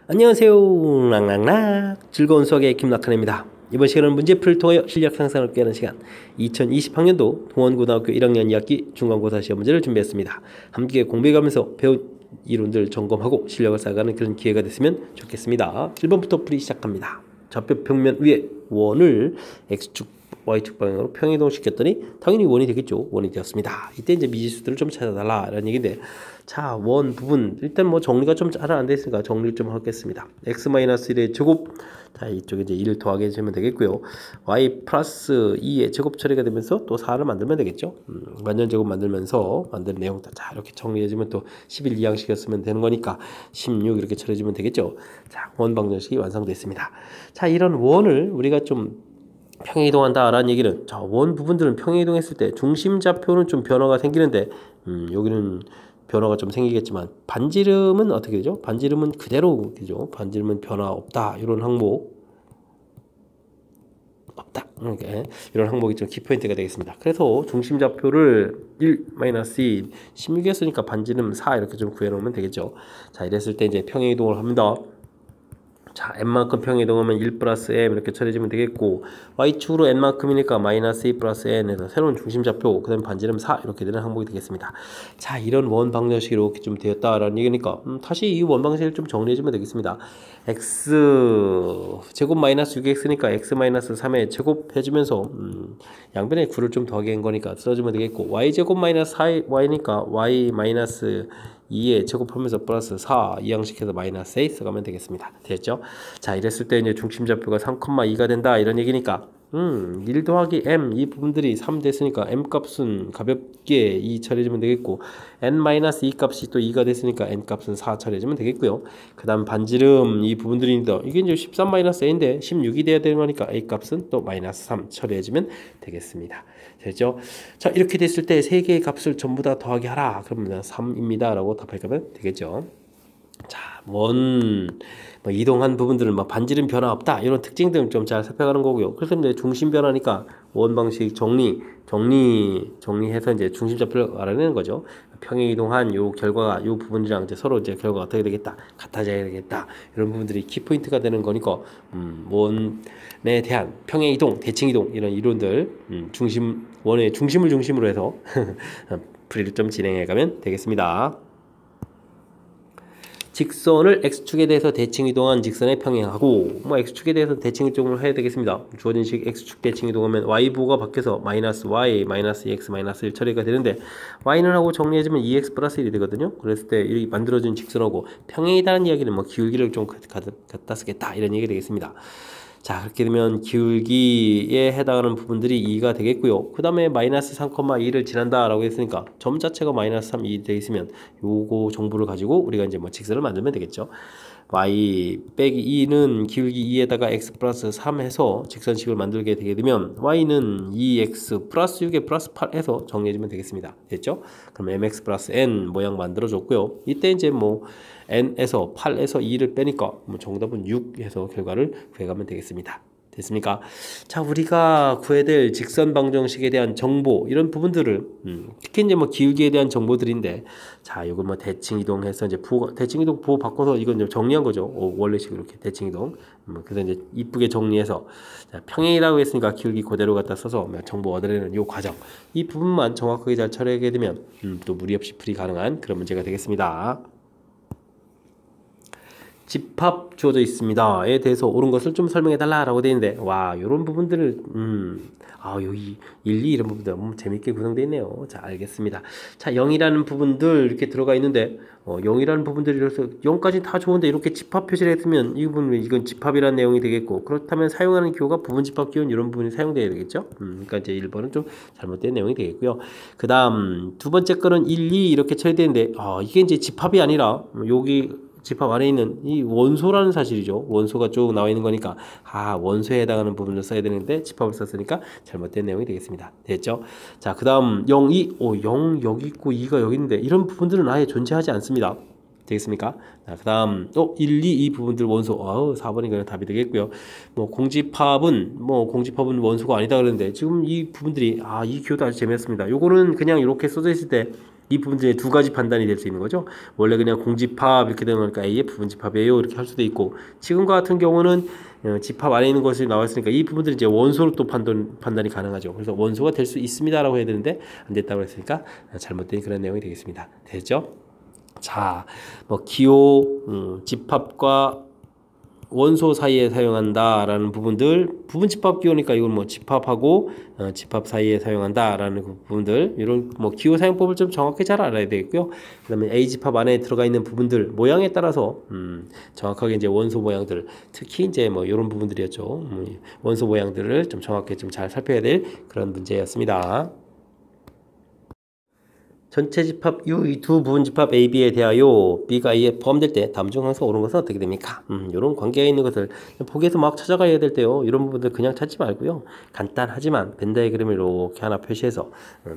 안녕하세요. 랑랑락 즐거운 수학의 김낙한입니다. 이번 시간은 문제풀이를 통하여 실력 향상을 꾀하는 시간 2020학년도 동원고등학교 1학년 2학기 중간고사 시험 문제를 준비했습니다. 함께 공부해가면서 배운 이론들 점검하고 실력을 쌓아가는 그런 기회가 됐으면 좋겠습니다. 1번부터 풀이 시작합니다. 좌표 평면 위에 원을 X축 Y축 방향으로 평행이동 시켰더니 당연히 원이 되겠죠. 원이 되었습니다. 이때 이제 미지수들을 좀 찾아달라 라는 얘기인데, 자, 원 부분 일단 뭐 정리가 좀 잘 안 됐으니까 정리를 좀 하겠습니다. x-1의 제곱, 자, 이쪽에 이제 1 더하게 해주면 되겠고요. y 플러스 2의 제곱 처리가 되면서 또 4를 만들면 되겠죠. 완전 제곱 만들면서 만든 내용 자 이렇게 정리해주면 또 11 이항식이었으면 되는 거니까 16 이렇게 처리해주면 되겠죠. 자, 원 방정식이 완성됐습니다. 자, 이런 원을 우리가 좀 평행이동한다 라는 얘기는, 자, 원 부분들은 평행이동했을 때 중심좌표는 좀 변화가 생기는데, 여기는 변화가 좀 생기겠지만 반지름은 어떻게 되죠? 반지름은 그대로 되죠. 반지름은 변화 없다. 이런 항목 없다. 이런 항목이 좀 키포인트가 되겠습니다. 그래서 중심좌표를 1-2 16이었으니까 반지름 4 이렇게 좀 구해놓으면 되겠죠. 자, 이랬을 때 이제 평행이동을 합니다. 자, n만큼 평행이동하면 1 플러스 m 이렇게 처리해주면 되겠고, y축으로 n만큼이니까 마이너스 2 플러스 n에서 새로운 중심좌표, 그 다음에 반지름 4 이렇게 되는 항목이 되겠습니다. 자, 이런 원 방정식이 이렇게 좀 되었다라는 얘기니까 다시 이 원 방정식을 좀 정리해주면 되겠습니다. x 제곱 마이너스 6x니까 x 마이너스 3의 제곱 해주면서 양변에 9를 좀 더하게 한 거니까 써주면 되겠고, y제곱 마이너스 4y니까 y 마이너스 2에 제곱하면서 플러스 4 이항식해서 마이너스 8 써가면 되겠습니다. 됐죠? 자, 이랬을 때 이제 중심좌표가 3,2가 된다 이런 얘기니까 1 더하기 m 이 부분들이 3 됐으니까 m 값은 가볍게 2 처리해주면 되겠고, n-2 값이 또 2가 됐으니까 n 값은 4 처리해주면 되겠고요. 그 다음 반지름 이 부분들인데 이게 이제 13-a인데 16이 돼야 되는 거니까 a 값은 또 마이너스 3 처리해주면 되겠습니다. 됐죠? 자, 이렇게 됐을 때 세 개의 값을 전부 다 더하기 하라. 그러면 3입니다 라고 답하면 되겠죠. 자, 원 뭐 이동한 부분들은 뭐 반지름 변화 없다 이런 특징들은 좀 잘 살펴가는 거고요. 그래서 이제 중심 변화니까 원 방식 정리해서 이제 중심좌표를 알아내는 거죠. 평행 이동한 요 결과가 요 부분이랑 이제 서로 이제 결과가 어떻게 되겠다, 같아져야 되겠다, 이런 부분들이 키포인트가 되는 거니까 원에 대한 평행 이동, 대칭 이동 이런 이론들 원의 중심을 중심으로 해서 풀이를 좀 진행해 가면 되겠습니다. 직선을 x축에 대해서 대칭 이동한 직선에 평행하고, 뭐 x축에 대해서 대칭 이동을 해야 되겠습니다. 주어진 식 x축 대칭 이동하면 y부호가 바뀌어서 마이너스 y, 마이너스 2x, 마이너스 1 처리가 되는데, y는 하고 정리해주면 2x 플러스 1이 되거든요. 그랬을 때 이 만들어진 직선하고 평행이라는 이야기는 뭐 기울기를 좀 갖다 쓰겠다 이런 얘기가 되겠습니다. 자, 그렇게 되면 기울기에 해당하는 부분들이 2가 되겠고요. 그 다음에 마이너스 3,2를 지난다 라고 했으니까 점 자체가 마이너스 3, 2 되어 있으면 요거 정보를 가지고 우리가 이제 뭐 직선을 만들면 되겠죠. y 빼기 2는 기울기 2에다가 x 플러스 3 해서 직선식을 만들게 되게 되면 y는 2x 플러스 6에 플러스 8 해서 정리해주면 되겠습니다. 됐죠? 그럼 mx 플러스 n 모양 만들어줬고요. 이때 이제 뭐 n에서 8에서 2를 빼니까 뭐 정답은 6 해서 결과를 구해가면 되겠습니다. 됐습니까? 자, 우리가 구해야 될 직선 방정식에 대한 정보 이런 부분들을 특히 이제 뭐 기울기에 대한 정보들인데, 자, 이걸 뭐 대칭 이동해서 이제 대칭 이동 부호 바꿔서 이건 좀 정리한 거죠. 원래식 이렇게 대칭 이동. 그래서 이제 이쁘게 정리해서, 자, 평행이라고 했으니까 기울기 그대로 갖다 써서 정보 얻으려는 이 과정, 이 부분만 정확하게 잘 처리하게 되면 또 무리 없이 풀이 가능한 그런 문제가 되겠습니다. 집합 주어져 있습니다에 대해서 옳은 것을 좀 설명해 달라라고 되어 있는데, 와, 이런 부분들을 여기 1, 2 이런 부분들 재밌게 구성되어 있네요. 자, 알겠습니다. 자, 0이라는 부분들 이렇게 들어가 있는데 0이라는 부분들이 이래서 0까지 다 좋은데 이렇게 집합 표시를 했으면 이건 집합이라는 내용이 되겠고, 그렇다면 사용하는 기호가 부분 집합 기호는 이런 부분이 사용되어야 되겠죠. 그러니까 이제 1번은 좀 잘못된 내용이 되겠고요. 그 다음 두 번째 거는 1, 2 이렇게 처리되는데, 이게 이제 집합이 아니라 여기 집합 안에 있는 이 원소라는 사실이죠. 원소가 쭉 나와 있는 거니까 원소에 해당하는 부분을 써야 되는데 집합을 썼으니까 잘못된 내용이 되겠습니다. 됐죠? 자, 그 다음 0, 2, 0 여기 있고 2가 여기 있는데 이런 부분들은 아예 존재하지 않습니다. 되겠습니까? 자, 그 다음 1, 2, 이 부분들 원소 4번이 그냥 답이 되겠고요. 뭐 공집합은 원소가 아니다 그러는데 지금 이 부분들이 이 기호도 아주 재미있습니다. 요거는 그냥 이렇게 써져 있을 때 이 부분들의 두 가지 판단이 될 수 있는 거죠. 원래 그냥 공집합 이렇게 되는 거니까 A의 부분집합이에요 이렇게 할 수도 있고, 지금과 같은 경우는 집합 안에 있는 것이 나와 있으니까 이 부분들이 이제 원소로 또 판단이 가능하죠. 그래서 원소가 될 수 있습니다라고 해야 되는데 안 됐다고 했으니까 잘못된 그런 내용이 되겠습니다. 됐죠? 자, 뭐 기호 집합과 원소 사이에 사용한다라는 부분들, 부분 집합 기호니까 이건 뭐 집합하고 집합 사이에 사용한다라는 그 부분들, 이런 뭐 기호 사용법을 좀 정확히 잘 알아야 되겠고요. 그다음에 A 집합 안에 들어가 있는 부분들 모양에 따라서 정확하게 이제 원소 모양들, 특히 이제 뭐 이런 부분들이었죠. 원소 모양들을 좀 정확히 좀 잘 살펴야 될 그런 문제였습니다. 전체 집합 U 이 두 부분 집합 A, B에 대하여 B가 A에 포함될 때 다음 중 항상 옳은 것은 어떻게 됩니까? 이런 관계가 있는 것을 보기에서 막 찾아가야 될 때요. 이런 부분들 그냥 찾지 말고요. 간단하지만 벤 다이그램을 이렇게 하나 표시해서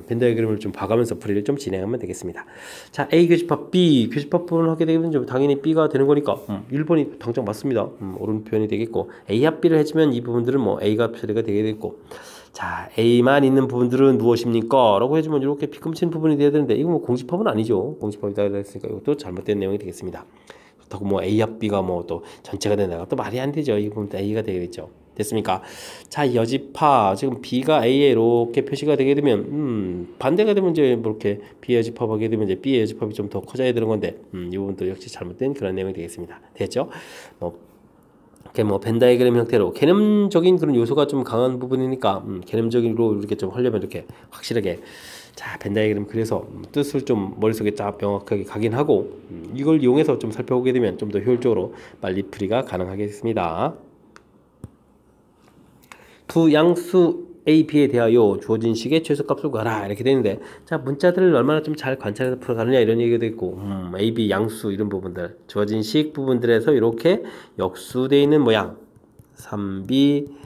벤 다이그램을 좀 봐가면서 풀이를 좀 진행하면 되겠습니다. 자, A 교집합 B 교집합 부분을 하게 되면 당연히 B가 되는 거니까 1번이 당장 맞습니다. 옳은 표현이 되겠고, A 합 B를 해주면 이 부분들은 뭐 A가 처리가 되게 되겠고, 자, A만 있는 부분들은 무엇입니까? 라고 해주면 이렇게 피금친 부분이 돼야 되는데, 이거 뭐 공집합은 아니죠. 공집합이다 그랬으니까 이것도 잘못된 내용이 되겠습니다. 그렇다고 뭐 A 합 B가 뭐 또 전체가 된다가 또 말이 안 되죠. 이 부분 A가 되겠죠. 됐습니까? 자, 여집합 지금 B가 A에 이렇게 표시가 되게 되면 반대가 되면 이제 뭐 이렇게 B 여집합하게 되면 이제 B 여집합이 좀 더 커져야 되는 건데 이 부분도 역시 잘못된 그런 내용이 되겠습니다. 됐죠? 이렇게 뭐 벤 다이그램 형태로 개념적인 그런 요소가 좀 강한 부분이니까 개념적으로 이렇게 좀 하려면 이렇게 확실하게 자, 벤 다이그램 그래서 뜻을 좀 머릿속에 딱 명확하게 각인하고 이걸 이용해서 좀 살펴보게 되면 좀 더 효율적으로 빨리 풀이가 가능하겠습니다. 두 양수 A, B에 대하여 주어진 식의 최소값을 구하라 이렇게 되는데, 자, 문자들을 얼마나 좀 잘 관찰해서 풀어가느냐 이런 얘기도 있고, A, B 양수 이런 부분들 주어진 식 부분들에서 이렇게 역수되어 있는 모양 3B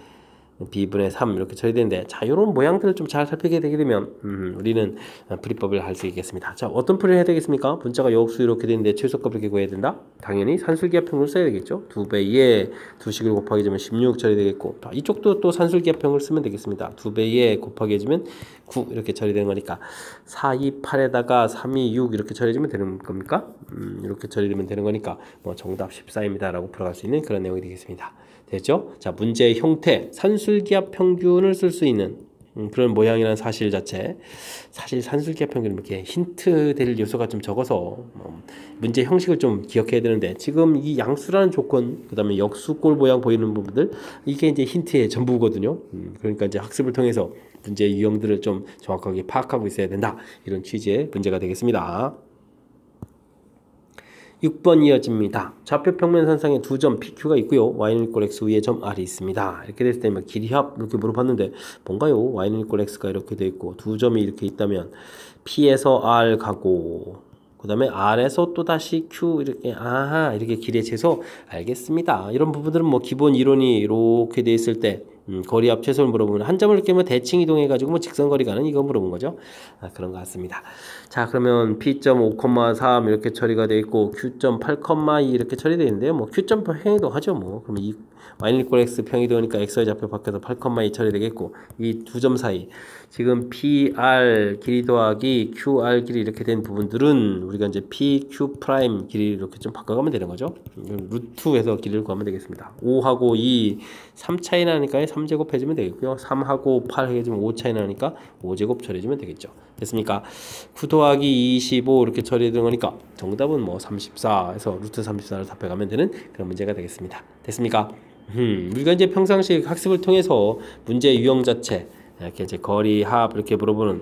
B분의 3 이렇게 처리되는데, 자, 이런 모양들을 좀 잘 살피게 되게 되면 우리는 풀이법을 할 수 있겠습니다. 자, 어떤 풀이를 해야 되겠습니까? 문자가 역수 이렇게 되는데 최소값을 이렇게 구해야 된다? 당연히 산술기하평을 써야 되겠죠. 2배에 2식을 곱하기 해주면 16 처리되겠고, 이쪽도 또 산술기하평을 쓰면 되겠습니다. 2배에 곱하기 해주면 9 이렇게 처리되는 거니까 4, 2, 8에다가 3, 2, 6 이렇게 처리되면 되는 겁니까? 이렇게 처리되면 되는 거니까 뭐 정답 14입니다 라고 풀어갈 수 있는 그런 내용이 되겠습니다. 됐죠? 자, 문제의 형태, 산술기하 평균을 쓸 수 있는 그런 모양이라는 사실 자체, 사실 산술기하 평균은 이렇게 힌트 될 요소가 좀 적어서 문제 형식을 좀 기억해야 되는데, 지금 이 양수라는 조건, 그 다음에 역수꼴 모양 보이는 부분들, 이게 이제 힌트의 전부거든요. 그러니까 이제 학습을 통해서 문제의 유형들을 좀 정확하게 파악하고 있어야 된다, 이런 취지의 문제가 되겠습니다. 6번 이어집니다. 좌표 평면선상에 두 점 PQ가 있고요. Y는 = X 위에 점 R이 있습니다. 이렇게 됐을 때 길이합 이렇게 물어봤는데 뭔가요? Y는 = X가 이렇게 돼 있고 두 점이 이렇게 있다면 P에서 R 가고 그 다음에 R에서 또 다시 Q 이렇게 이렇게 길이의 최소 알겠습니다. 이런 부분들은 뭐 기본 이론이 이렇게 돼 있을 때 거리 합 최소를 물어보면 한 점을 이렇게 뭐 대칭 이동해 가지고 뭐 직선거리 가는 이거 물어본 거죠. 그런 것 같습니다. 자, 그러면 P.5,3 이렇게 처리가 되어 있고 Q.8,2 이렇게 처리되어 있는데요. 뭐 Q.8 평이동 하죠. 뭐 그러면 이 Y는 = X 평이동이니까 X의 좌표 밖에서 8,2 처리되겠고, 이 두 점 사이 지금 PR 길이 더하기 QR 길이 이렇게 된 부분들은 우리가 이제 PQ 프라임 길이 이렇게 좀 바꿔가면 되는 거죠. 루트에서 길이를 구하면 되겠습니다. 5하고 2 3 차이 나니까 3제곱 해주면 되겠고요. 3하고 8 해주면 5 차이 나니까 5제곱 처리해주면 되겠죠. 됐습니까? 9 더하기 25 이렇게 처리되는 거니까 정답은 뭐 34에서 루트 34를 답해가면 되는 그런 문제가 되겠습니다. 됐습니까? 우리가 이제 평상시 학습을 통해서 문제 유형 자체 이렇게 이제 거리 합 이렇게 물어보는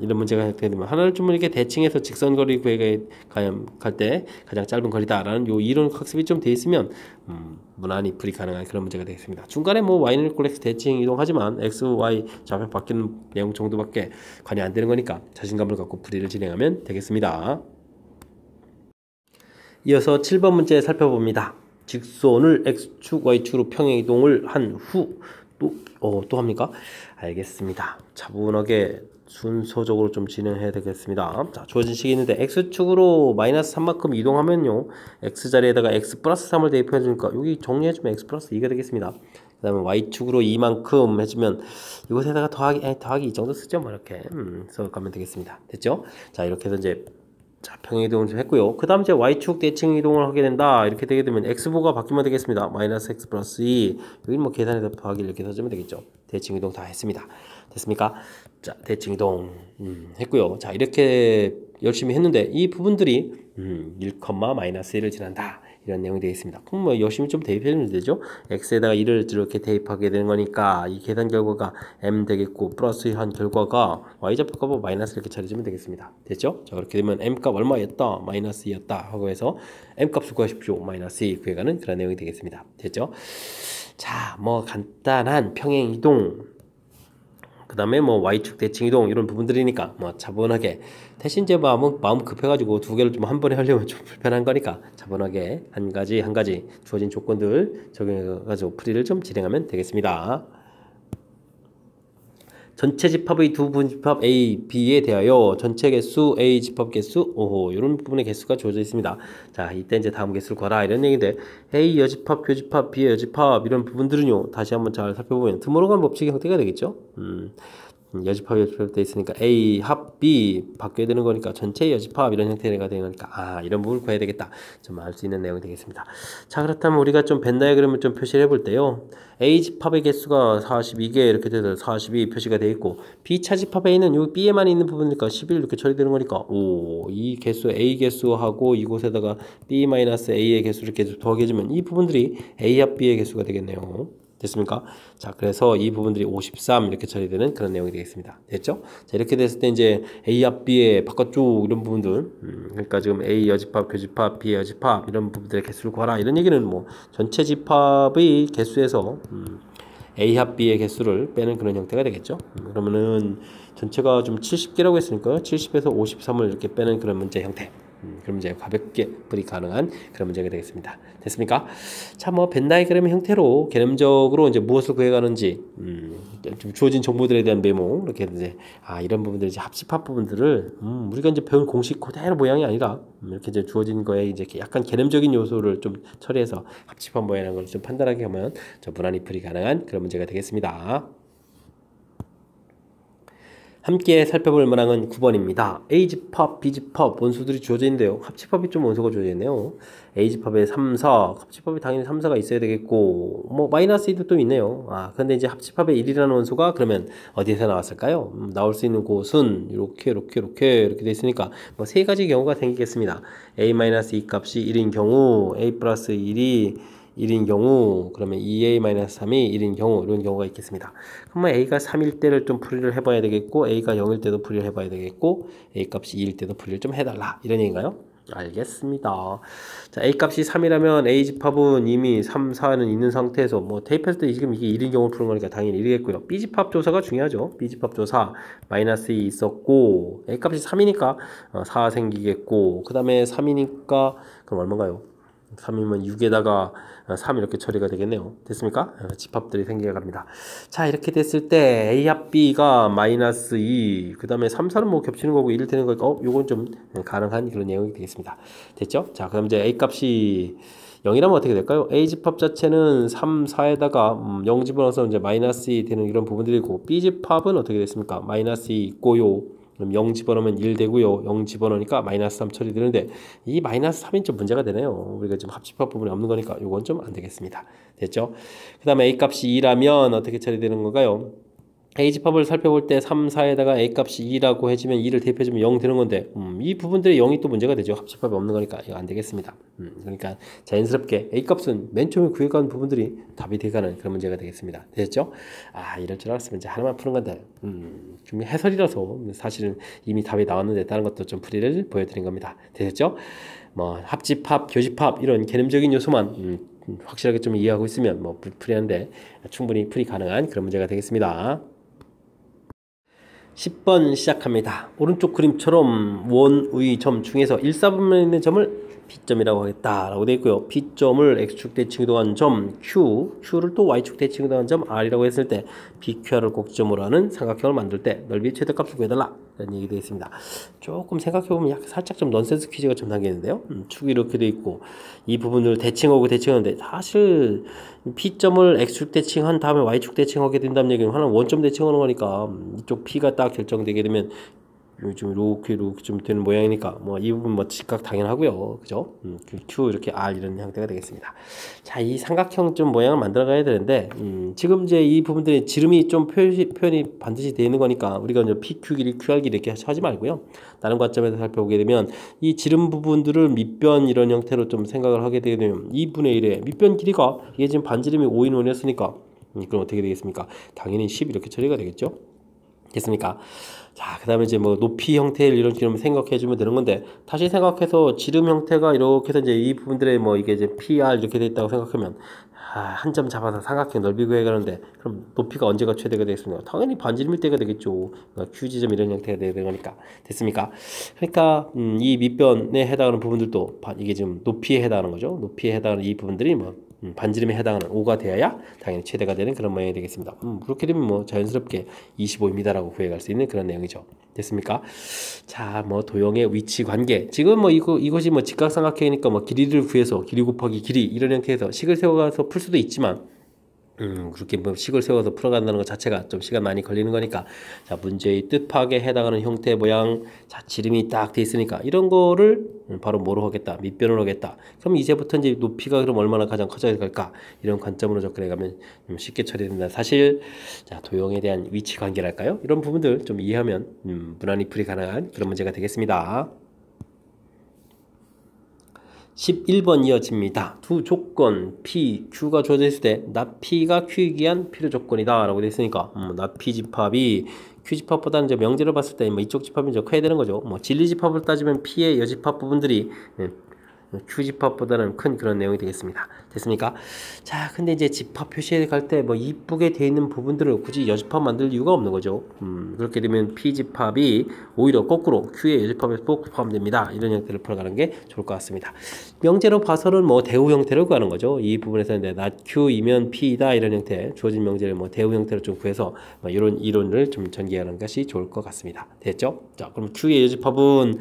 이런 문제가 되면 하나를 좀 이렇게 대칭해서 직선거리 구해 갈 때 가장 짧은 거리다라는 요 이론 학습이 좀 돼 있으면 무난히 풀이 가능한 그런 문제가 되겠습니다. 중간에 뭐 Y는 = X 대칭 이동하지만 X, Y 좌표 바뀌는 내용 정도밖에 관여 안 되는 거니까 자신감을 갖고 풀이를 진행하면 되겠습니다. 이어서 7번 문제 살펴봅니다. 직선을 X축, Y축으로 평행 이동을 한 후 또 합니까? 알겠습니다. 차분하게 순서적으로 좀 진행해야 되겠습니다. 자, 주어진 식이 있는데 X축으로 -3만큼 이동하면요, X자리에다가 X+3을 대입해 주니까 여기 정리해주면 X+2가 되겠습니다. 그 다음에 y축으로 이만큼 해주면 이곳에다가 더하기 이 정도 쓰죠. 뭐 이렇게 써가면 되겠습니다. 됐죠? 자, 이렇게 해서 이제 자, 평행이동을 좀 했고요. 그 다음 이제 y축 대칭 이동을 하게 된다. 이렇게 되게 되면 x보가 바뀌면 되겠습니다. 마이너스 x 플러스 2. 여기 뭐 계산해서 더하기 이렇게 써주면 되겠죠. 대칭 이동 다 했습니다. 됐습니까? 자, 대칭 이동 했고요. 자, 이렇게 열심히 했는데 이 부분들이 1, 마이너스 1을 지난다. 이런 내용이 되겠습니다. 그럼 뭐 열심히 좀 대입해주면 되죠. x에다가 1을 이렇게 대입하게 되는 거니까 이 계산 결과가 m 되겠고 플러스 한 결과가 y좌표 값은 마이너스 이렇게 처리해주면 되겠습니다. 됐죠? 자, 그렇게 되면 m 값 얼마였다? 마이너스 2였다 하고 해서 m 값을 구하십시오. 마이너스 2 구해가는 그런 내용이 되겠습니다. 됐죠? 자, 뭐 간단한 평행 이동 그 다음에 뭐 y축 대칭 이동 이런 부분들이니까 뭐 차분하게 대신 이제 마음 급해가지고 두 개를 좀 한 번에 하려면 좀 불편한 거니까 차분하게 한 가지 주어진 조건들 적용해가지고 풀이를 좀 진행하면 되겠습니다. 전체 집합의 두 부분 집합 A, B에 대하여 전체 개수 A 집합 개수 오호 이런 부분의 개수가 주어져 있습니다. 자, 이때 이제 다음 개수를 구하라 이런 얘기인데 A 여집합, 교집합, B의 여집합 이런 부분들은요 다시 한번 잘 살펴보면 드모르간 법칙의 형태가 되겠죠. 여집합 돼 있으니까 A 합 B 바뀌어야 되는 거니까 전체 여집합 이런 형태가 되는 거니까 이런 부분을 구해야 되겠다 좀 알 수 있는 내용이 되겠습니다. 자, 그렇다면 우리가 좀 벤 다이어그램을 좀 표시를 해볼 때요 A 집합의 개수가 42개 이렇게 돼서 42 표시가 되어 있고 B 차 집합 A는 여기 B에만 있는 부분이니까 11 이렇게 처리되는 거니까 이 개수 A 개수하고 이곳에다가 B-A의 개수를 계속 더하게해주면 이 부분들이 A 합 B의 개수가 되겠네요. 됐습니까? 자, 그래서 이 부분들이 53 이렇게 처리되는 그런 내용이 되겠습니다. 됐죠? 자, 이렇게 됐을 때 이제 A 합 B의 바깥쪽 이런 부분들, 그러니까 지금 A 여집합, 교집합, B 여집합 이런 부분들의 개수를 구하라 이런 얘기는 뭐 전체 집합의 개수에서 A 합 B의 개수를 빼는 그런 형태가 되겠죠? 그러면은 전체가 좀 70개라고 했으니까 70에서 53을 이렇게 빼는 그런 문제 형태. 그럼 이제 가볍게 풀이 가능한 그런 문제가 되겠습니다. 됐습니까? 자, 뭐 벤 다이어그램 형태로 개념적으로 이제 무엇을 구해가는지 좀 주어진 정보들에 대한 메모 이렇게 이제 이런 부분들 이제 합집합 부분들을 우리가 이제 배운 공식 그대로 모양이 아니라 이렇게 이제 주어진 거에 이제 약간 개념적인 요소를 좀 처리해서 합집합 모양이라는 걸 좀 판단하게 하면 좀 무난히 풀이 가능한 그런 문제가 되겠습니다. 함께 살펴볼 문항은 9번입니다. A집합, B집합 원수들이 주어져 있는데요. 합집합이 좀 원소가 주어져 있네요. A집합에 3, 4, 합집합이 당연히 3, 4가 있어야 되겠고 뭐 마이너스 2도 또 있네요. 근데 이제 합집합에 1이라는 원소가 그러면 어디에서 나왔을까요? 나올 수 있는 곳은 이렇게 돼 있으니까 뭐 세 가지 경우가 생기겠습니다. A-2 값이 1인 경우, A 플러스 1이 1인 경우, 그러면 2A-3이 1인 경우, 이런 경우가 있겠습니다. 그러면 A가 3일 때를 좀 풀이를 해봐야 되겠고, A가 0일 때도 풀이를 해봐야 되겠고, A 값이 2일 때도 풀이를 좀 해달라. 이런 얘기인가요? 알겠습니다. 자, A 값이 3이라면 A 집합은 이미 3, 4는 있는 상태에서 뭐 대입했을 때 지금 이게 1인 경우를 푸는 거니까 당연히 1이겠고요. B 집합 조사가 중요하죠. B 집합 조사 마이너스 2 있었고, A 값이 3이니까 4 생기겠고, 그 다음에 3이니까 그럼 얼마인가요? 3이면 6에다가 3 이렇게 처리가 되겠네요. 됐습니까? 집합들이 생겨 갑니다. 자, 이렇게 됐을 때 A 합 B가 마이너스 2, 그 다음에 3, 4는 뭐 겹치는 거고 1 되는 거니까 요건 좀 가능한 그런 내용이 되겠습니다. 됐죠? 자, 그럼 이제 A 값이 0이라면 어떻게 될까요? A 집합 자체는 3, 4에다가 0 집어넣어서 이제 마이너스 2 되는 이런 부분들이고 B 집합은 어떻게 됐습니까? 마이너스 2 있고요. 그럼 0 집어넣으면 1 되고요. 0 집어넣으니까 마이너스 3 처리되는데 이 마이너스 3이 좀 문제가 되네요. 우리가 지금 합집합 부분이 없는 거니까 이건 좀 안 되겠습니다. 됐죠? 그 다음에 A 값이 2라면 어떻게 처리되는 건가요? A 집합을 살펴볼 때 3, 4에다가 A 값이 2라고 해주면 2를 대입해주면 0 되는 건데 이 부분들이 0이 또 문제가 되죠. 합집합이 없는 거니까 이거 안 되겠습니다. 그러니까 자연스럽게 A 값은 맨 처음에 구해간 부분들이 답이 돼가는 그런 문제가 되겠습니다. 됐죠? 이럴 줄 알았으면 이제 하나만 푸는 건데 좀 해설이라서 사실은 이미 답이 나왔는데 다른 것도 좀 풀이를 보여드린 겁니다. 됐죠? 뭐 합집합, 교집합 이런 개념적인 요소만 확실하게 좀 이해하고 있으면 뭐 풀이하는데 충분히 풀이 가능한 그런 문제가 되겠습니다. 10번 시작합니다. 오른쪽 그림처럼 원의 점 중에서 1, 4분면에 있는 점을 P점이라고 하겠다라고 되어 있고요. P점을 X축 대칭 이동한 점 Q, Q를 또 Y축 대칭 이동한 점 R이라고 했을 때 PQR을 꼭지점으로 하는 삼각형을 만들 때 넓이 최대값을 구해달라 라는 얘기 되어 있습니다. 조금 생각해보면 약간 살짝 좀 넌센스 퀴즈가 좀 담기는데요. 축이 이렇게 되어 있고 이 부분을 대칭하고 대칭하는데 사실 P점을 X축 대칭한 다음에 Y축 대칭하게 된다는 얘기는 하나는 원점 대칭하는 거니까 이쪽 P가 딱 결정되게 되면 요즘 이렇게 좀 되는 모양이니까 뭐 이 부분 뭐 직각 당연하고요, 그죠? Q 이렇게 R 이런 형태가 되겠습니다. 자, 이 삼각형 좀 모양을 만들어 가야 되는데 지금 이제 이 부분들이 지름이 좀 표현이 반드시 되어 있는 거니까 우리가 이제 PQ 길이, QR 길이 이렇게 하지 말고요. 다른 관점에서 살펴보게 되면 이 지름 부분들을 밑변 이런 형태로 좀 생각을 하게 되게 되면 2분의 1의 밑변 길이가 이게 지금 반지름이 5인원이었으니까 그럼 어떻게 되겠습니까? 당연히 10 이렇게 처리가 되겠죠? 됐습니까? 자, 그 다음에 이제 뭐 높이 형태를 이런 식으로 생각해 주면 되는 건데 다시 생각해서 지름 형태가 이렇게 해서 이제 이 부분들에 뭐 이게 이제 PR 이렇게 돼 있다고 생각하면 한 점 잡아서 삼각형 넓이 구해가는데 그럼 높이가 언제가 최대가 되겠습니까? 당연히 반지름일 때가 되겠죠. 그러니까 Q지점 이런 형태가 되는 거니까. 됐습니까? 그러니까 이 밑변에 해당하는 부분들도 이게 지금 높이에 해당하는 거죠. 높이에 해당하는 이 부분들이 뭐 반지름에 해당하는 5가 되어야 당연히 최대가 되는 그런 모양이 되겠습니다. 그렇게 되면 뭐 자연스럽게 25입니다라고 구해갈 수 있는 그런 내용이죠. 됐습니까? 자, 뭐 도형의 위치 관계. 지금 뭐 이것이 뭐 직각삼각형이니까 뭐 길이를 구해서 길이 곱하기 길이 이런 형태에서 식을 세워가서 풀 수도 있지만 그렇게 뭐 식을 세워서 풀어간다는 것 자체가 좀 시간 많이 걸리는 거니까 자, 문제의 뜻파악에 해당하는 형태 모양 자, 지름이 딱 돼 있으니까 이런 거를 바로 뭐로 하겠다 밑변을 하겠다. 그럼 이제부터 이제 높이가 그럼 얼마나 가장 커져야 될까 이런 관점으로 접근해 가면 쉽게 처리된다. 사실 자, 도형에 대한 위치 관계랄까요? 이런 부분들 좀 이해하면 무난히 풀이 가능한 그런 문제가 되겠습니다. 11번 이어집니다. 두 조건 P, Q가 주어져 있을 때 납 P가 Q에 기한 필요 조건이다 라고 되어 있으니까 납 P 집합이 Q 집합보다는 이제 명제로 봤을 때 뭐 이쪽 집합이 이제 커야 되는 거죠. 뭐 진리 집합을 따지면 P의 여집합 부분들이 Q 집합보다는 큰 그런 내용이 되겠습니다. 됐습니까? 자, 근데 이제 집합 표시에 갈 때 뭐 이쁘게 되어 있는 부분들을 굳이 여집합 만들 이유가 없는 거죠. 그렇게 되면 P 집합이 오히려 거꾸로 Q의 여집합에 포함됩니다. 이런 형태를 풀어가는 게 좋을 것 같습니다. 명제로 봐서는 뭐 대우 형태를 구하는 거죠. 이 부분에서 이제 낫 Q이면 P이다 이런 형태 주어진 명제를 뭐 대우 형태로 좀 구해서 뭐 이런 이론을 좀 전개하는 것이 좋을 것 같습니다. 됐죠? 자, 그럼 Q의 여집합은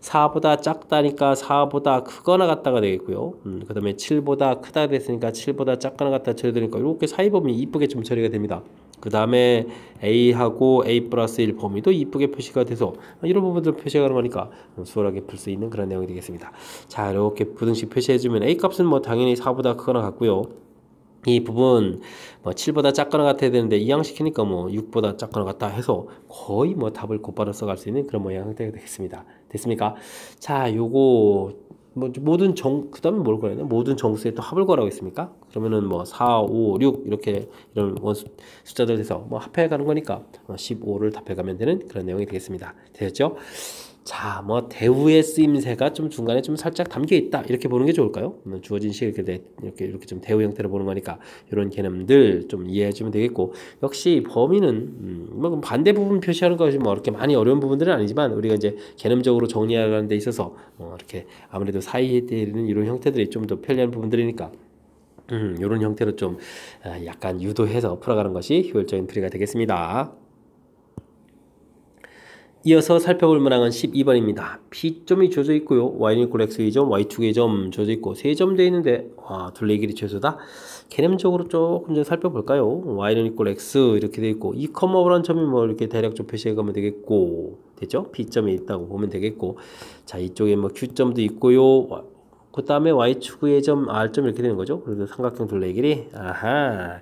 4보다 작다니까 4보다 크거나 같다가 되겠고요. 그 다음에 7보다 크다 됐으니까 7보다 작거나 같다 처리되니까 이렇게 사이 범위 이쁘게 좀 처리가 됩니다. 그 다음에 A하고 A 플러스 1 범위도 이쁘게 표시가 돼서 이런 부분들 표시하는 거니까 수월하게 풀 수 있는 그런 내용이 되겠습니다. 자, 이렇게 부등식 표시해주면 A 값은 뭐 당연히 4보다 크거나 같고요. 이 부분 뭐 7보다 작거나 같아야 되는데 이항시키니까 뭐 6보다 작거나 같다 해서 거의 뭐 답을 곧바로 써갈 수 있는 그런 모양 형태가 되겠습니다. 됐습니까? 자, 요거 뭐 모든 그다음에 뭘 거예요? 모든 정수의 또 합을 구하라고 했습니까? 그러면은 뭐 4, 5, 6 이렇게 이런 원수 숫자들 해서 뭐 합해 가는 거니까 15를 답해 가면 되는 그런 내용이 되겠습니다. 되셨죠? 자, 뭐 대우의 쓰임새가 좀 중간에 좀 살짝 담겨 있다 이렇게 보는 게 좋을까요? 주어진 식 이렇게 좀 대우 형태로 보는 거니까 이런 개념들 좀 이해해 주면 되겠고 역시 범위는 뭐 반대 부분 표시하는 것이 뭐 이렇게 많이 어려운 부분들은 아니지만 우리가 이제 개념적으로 정리하는 데 있어서 이렇게 아무래도 사이에 되는 이런 형태들이 좀 더 편리한 부분들이니까 이런 형태로 좀 약간 유도해서 풀어가는 것이 효율적인 풀이가 되겠습니다. 이어서 살펴볼 문항은 12번입니다. P점이 주어져 있고요. Y는 이퀄 X의 점, Y축의 점 주어져 있고 세 점 되어 있는데 둘레의 길이 최소다. 개념적으로 조금 좀 살펴볼까요? Y는 이퀄 X 이렇게 되어 있고 2,5라는 점이 뭐 이렇게 대략 좀 표시해 가면 되겠고 됐죠? P점이 있다고 보면 되겠고 자, 이쪽에 뭐 Q점도 있고요. 그 다음에 Y축의 점, R점 이렇게 되는 거죠. 그래서 삼각형 둘레의 길이 아하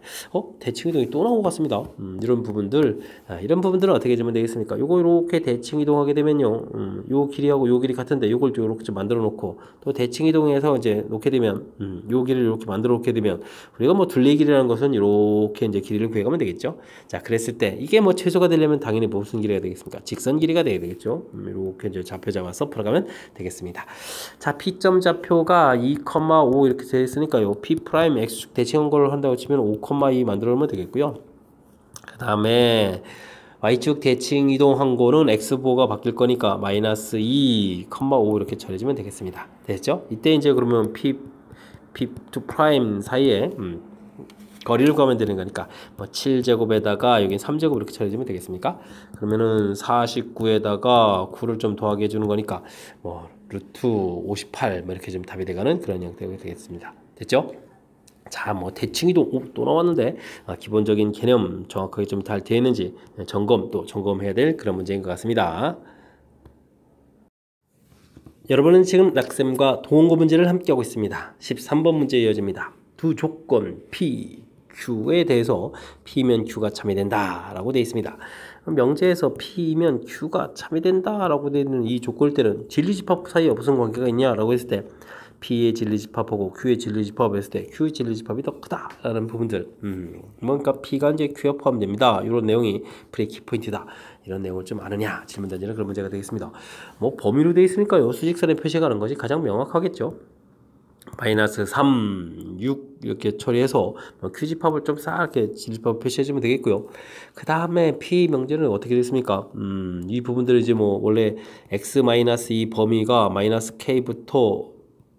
대칭이동이 또 나온 것 같습니다. 이런 부분들 이런 부분들은 어떻게 해주면 되겠습니까? 요거 이렇게 대칭이동하게 되면요 요 길이하고 요 길이 같은데 요걸 좀 이렇게 좀 만들어 놓고 또 대칭이동해서 이제 놓게 되면 요 길이를 이렇게 만들어 놓게 되면 우리가 뭐 둘레의 길이라는 것은 이렇게 이제 길이를 구해가면 되겠죠. 자, 그랬을 때 이게 뭐 최소가 되려면 당연히 무슨 길이가 되겠습니까? 직선 길이가 돼야 되겠죠. 이렇게 이제 좌표 잡아서 풀어가면 되겠습니다. 자, P점 좌표 가 2,5 이렇게 되어 있으니까요. P 프라임 X축 대칭한 걸 한다고 치면 5,2 만들어 놓으면 되겠고요. 그 다음에 y축 대칭 이동한 거는 x보가 바뀔 거니까 마이너스 2,5 이렇게 처리해주면 되겠습니다. 됐죠? 이때 이제 그러면 p2 프라임 사이에 거리를 구하면 되는 거니까 뭐 7제곱에다가 여기 3제곱 이렇게 처리해주면 되겠습니까? 그러면은 49에다가 9를 좀 더하게 해주는 거니까 뭐 루트 58 뭐 이렇게 좀 답이 돼가는 그런 형태가 되겠습니다. 됐죠? 자, 뭐 대칭이동 또 나왔는데 기본적인 개념 정확하게 좀 잘 되어 있는지 점검해야 될 그런 문제인 것 같습니다. 여러분은 지금 락쌤과 동원고 문제를 함께 하고 있습니다. 13번 문제 이어집니다. 두 조건 P, Q에 대해서 P면 Q가 참여된다 라고 되어 있습니다. 명제에서 P면 Q가 참여된다 라고 되어 있는 이 조건일 때는 진리집합 사이에 무슨 관계가 있냐 라고 했을 때 P의 진리집합하고 Q의 진리집합을 했을 때 Q의 진리집합이 더 크다라는 부분들 그러니까 P가 이제 Q에 포함됩니다. 이런 내용이 프레이 키포인트다. 이런 내용을 좀 아느냐 질문 던지는 그런 문제가 되겠습니다. 뭐 범위로 되어 있으니까요. 수직선에 표시가는 것이 가장 명확하겠죠. 마이너스 3, 6 이렇게 처리해서 Q집합을 좀 싹 이렇게 진리집합 표시해주면 되겠고요. 그 다음에 P 명제는 어떻게 됐습니까? 이 부분들을 이제 뭐 원래 X-2 범위가 마이너스 K부터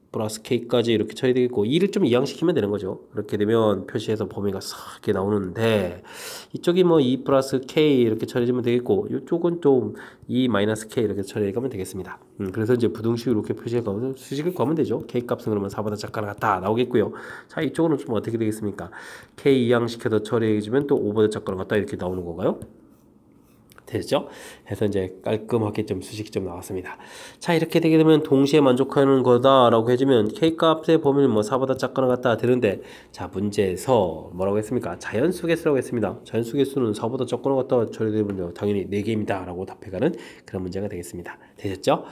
플러스 K까지 이렇게 처리되겠고 2를 좀 이항시키면 되는 거죠. 그렇게 되면 표시해서 범위가 싹 이렇게 나오는데 이쪽이 뭐 2 플러스 K 이렇게 처리되면 되겠고 이쪽은 좀 2 마이너스 K 이렇게 처리하면 되겠습니다. 그래서 이제 부등식으로 이렇게 표시해서 수식을 구하면 되죠. K 값은 그러면 4보다 작거나 같다 나오겠고요. 자, 이쪽은 좀 어떻게 되겠습니까? K 이항시켜서 처리해주면 또 5보다 작거나 같다 이렇게 나오는 건가요? 되죠? 해서 이제 깔끔하게 좀 수식이 좀 나왔습니다. 자, 이렇게 되게 되면 동시에 만족하는 거다라고 해주면 K값의 범위는 뭐 4보다 작거나 같다 되는데 자, 문제에서 뭐라고 했습니까? 자연수 개수라고 했습니다. 자연수 개수는 4보다 작거나 같다 처리되면 당연히 4개입니다 라고 답해가는 그런 문제가 되겠습니다. 되셨죠?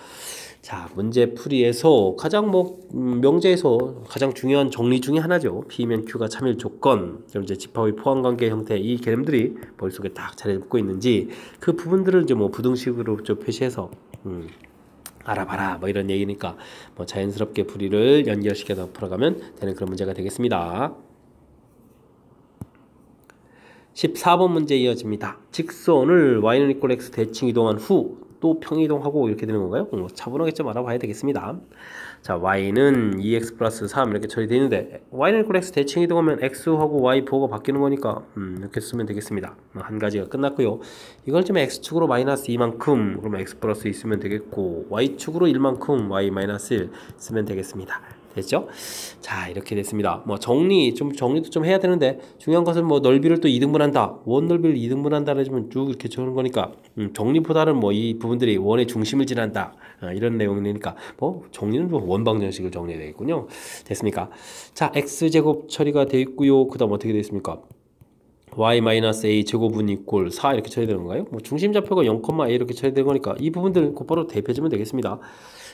자, 문제 풀이에서 가장 명제에서 가장 중요한 정리 중에 하나죠. P면 Q가 참일 조건, 그럼 이제 집합의 포함관계 형태 이 개념들이 머릿속에 딱 자리 잡고 있는지 그 부분들을 이제 뭐 부등식으로 좀 표시해서 알아봐라 뭐 이런 얘기니까 뭐 자연스럽게 풀이를 연결시켜서 풀어가면 되는 그런 문제가 되겠습니다. 14번 문제 이어집니다. 직선을 y는 equal x 대칭 이동한 후 또 평이동하고 이렇게 되는 건가요? 차분하게 좀 알아봐야 되겠습니다. 자, y는 2x 플러스 3 이렇게 처리되어 있는데 y는 equal x 대칭 이동하면 x하고 y 부호가 바뀌는 거니까 이렇게 쓰면 되겠습니다. 한 가지가 끝났고요. 이걸 좀 x축으로 마이너스 2만큼 그러면 x 플러스 2 쓰면 되겠고 y축으로 1만큼 y 마이너스 1 쓰면 되겠습니다. 됐죠? 자, 이렇게 됐습니다. 뭐 정리도 좀 해야 되는데 중요한 것은 뭐 넓이를 또 2등분한다. 원 넓이를 2등분한다 해주면 쭉 이렇게 적는 거니까 정리보다는 뭐 이 부분들이 원의 중심을 지난다. 이런 내용이니까 뭐 정리는 좀 원방정식을 정리해야 되겠군요. 됐습니까? 자, x제곱 처리가 되어 있고요. 그 다음 어떻게 되어 있습니까? y-a 제곱은 이꼴 4 이렇게 처리되는 건가요? 뭐 중심좌표가 0,a 이렇게 처리되는 거니까 이 부분들 곧바로 대입해주면 되겠습니다.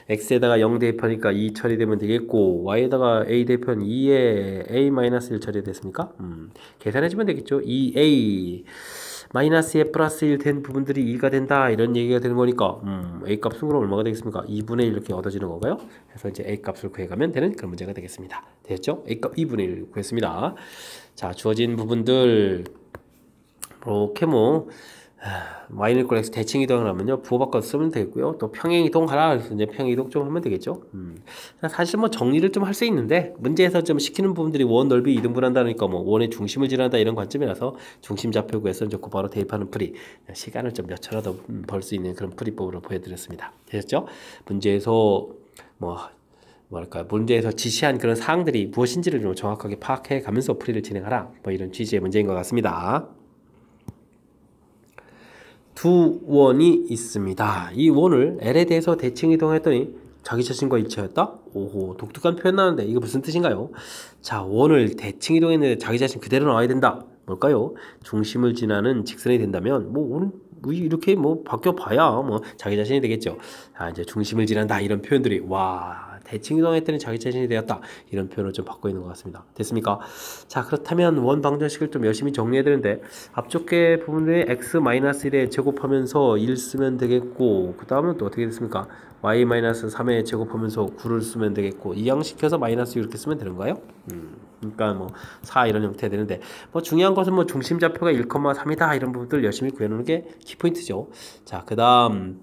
x에다가 0 대입하니까 2 처리되면 되겠고 y에다가 a 대입하면 2에 a-1 처리됐습니까? 계산해주면 되겠죠. 2a 마이너스에 플러스 1 된 부분들이 2가 된다 이런 얘기가 되는 거니까 a 값은 그럼 얼마가 되겠습니까? 2분의 1 이렇게 얻어지는 건가요? 그래서 이제 a 값을 구해가면 되는 그런 문제가 되겠습니다. 됐죠? a 값 2분의 1 구했습니다. 자, 주어진 부분들 이렇게 뭐 y는 equal x 대칭 이동을 하면요 부호 바꿔서 쓰면 되겠고요. 또 평행 이동하라 그래서 이제 평행 이동 좀 하면 되겠죠. 사실 뭐 정리를 좀 할 수 있는데 문제에서 좀 시키는 부분들이 원 넓이 2등분한다니까 뭐 원의 중심을 지난다 이런 관점이라서 중심 좌표 구해서 이제 바로 대입하는 풀이 시간을 좀 몇 초라도 벌 수 있는 그런 풀이법으로 보여드렸습니다. 되셨죠? 문제에서 문제에서 지시한 그런 사항들이 무엇인지를 좀 정확하게 파악해 가면서 풀이를 진행하라 뭐 이런 취지의 문제인 것 같습니다. 두 원이 있습니다. 이 원을 L에 대해서 대칭 이동했더니 자기 자신과 일치하였다? 오호, 독특한 표현 나오는데 이거 무슨 뜻인가요? 자, 원을 대칭 이동했는데 자기 자신 그대로 나와야 된다. 뭘까요? 중심을 지나는 직선이 된다면 원은 이렇게 바뀌어 봐야 자기 자신이 되겠죠. 자, 이제 중심을 지난다 이런 표현들이 와 대칭 이동했더니 자기 자신이 되었다. 이런 표현을 좀 바꿔 있는 것 같습니다. 됐습니까? 자, 그렇다면 원 방정식을 좀 열심히 정리해야 되는데 앞쪽 게 부분에 x-1에 제곱하면서 1 쓰면 되겠고 그 다음은 또 어떻게 됐습니까? y-3에 제곱하면서 9를 쓰면 되겠고 이항시켜서 마이너스 이렇게 쓰면 되는가요? 그러니까 뭐 4 이런 형태 되는데 뭐 중요한 것은 뭐 중심좌표가 1,3이다 이런 부분들 열심히 구해놓는 게 키포인트죠. 자, 그 다음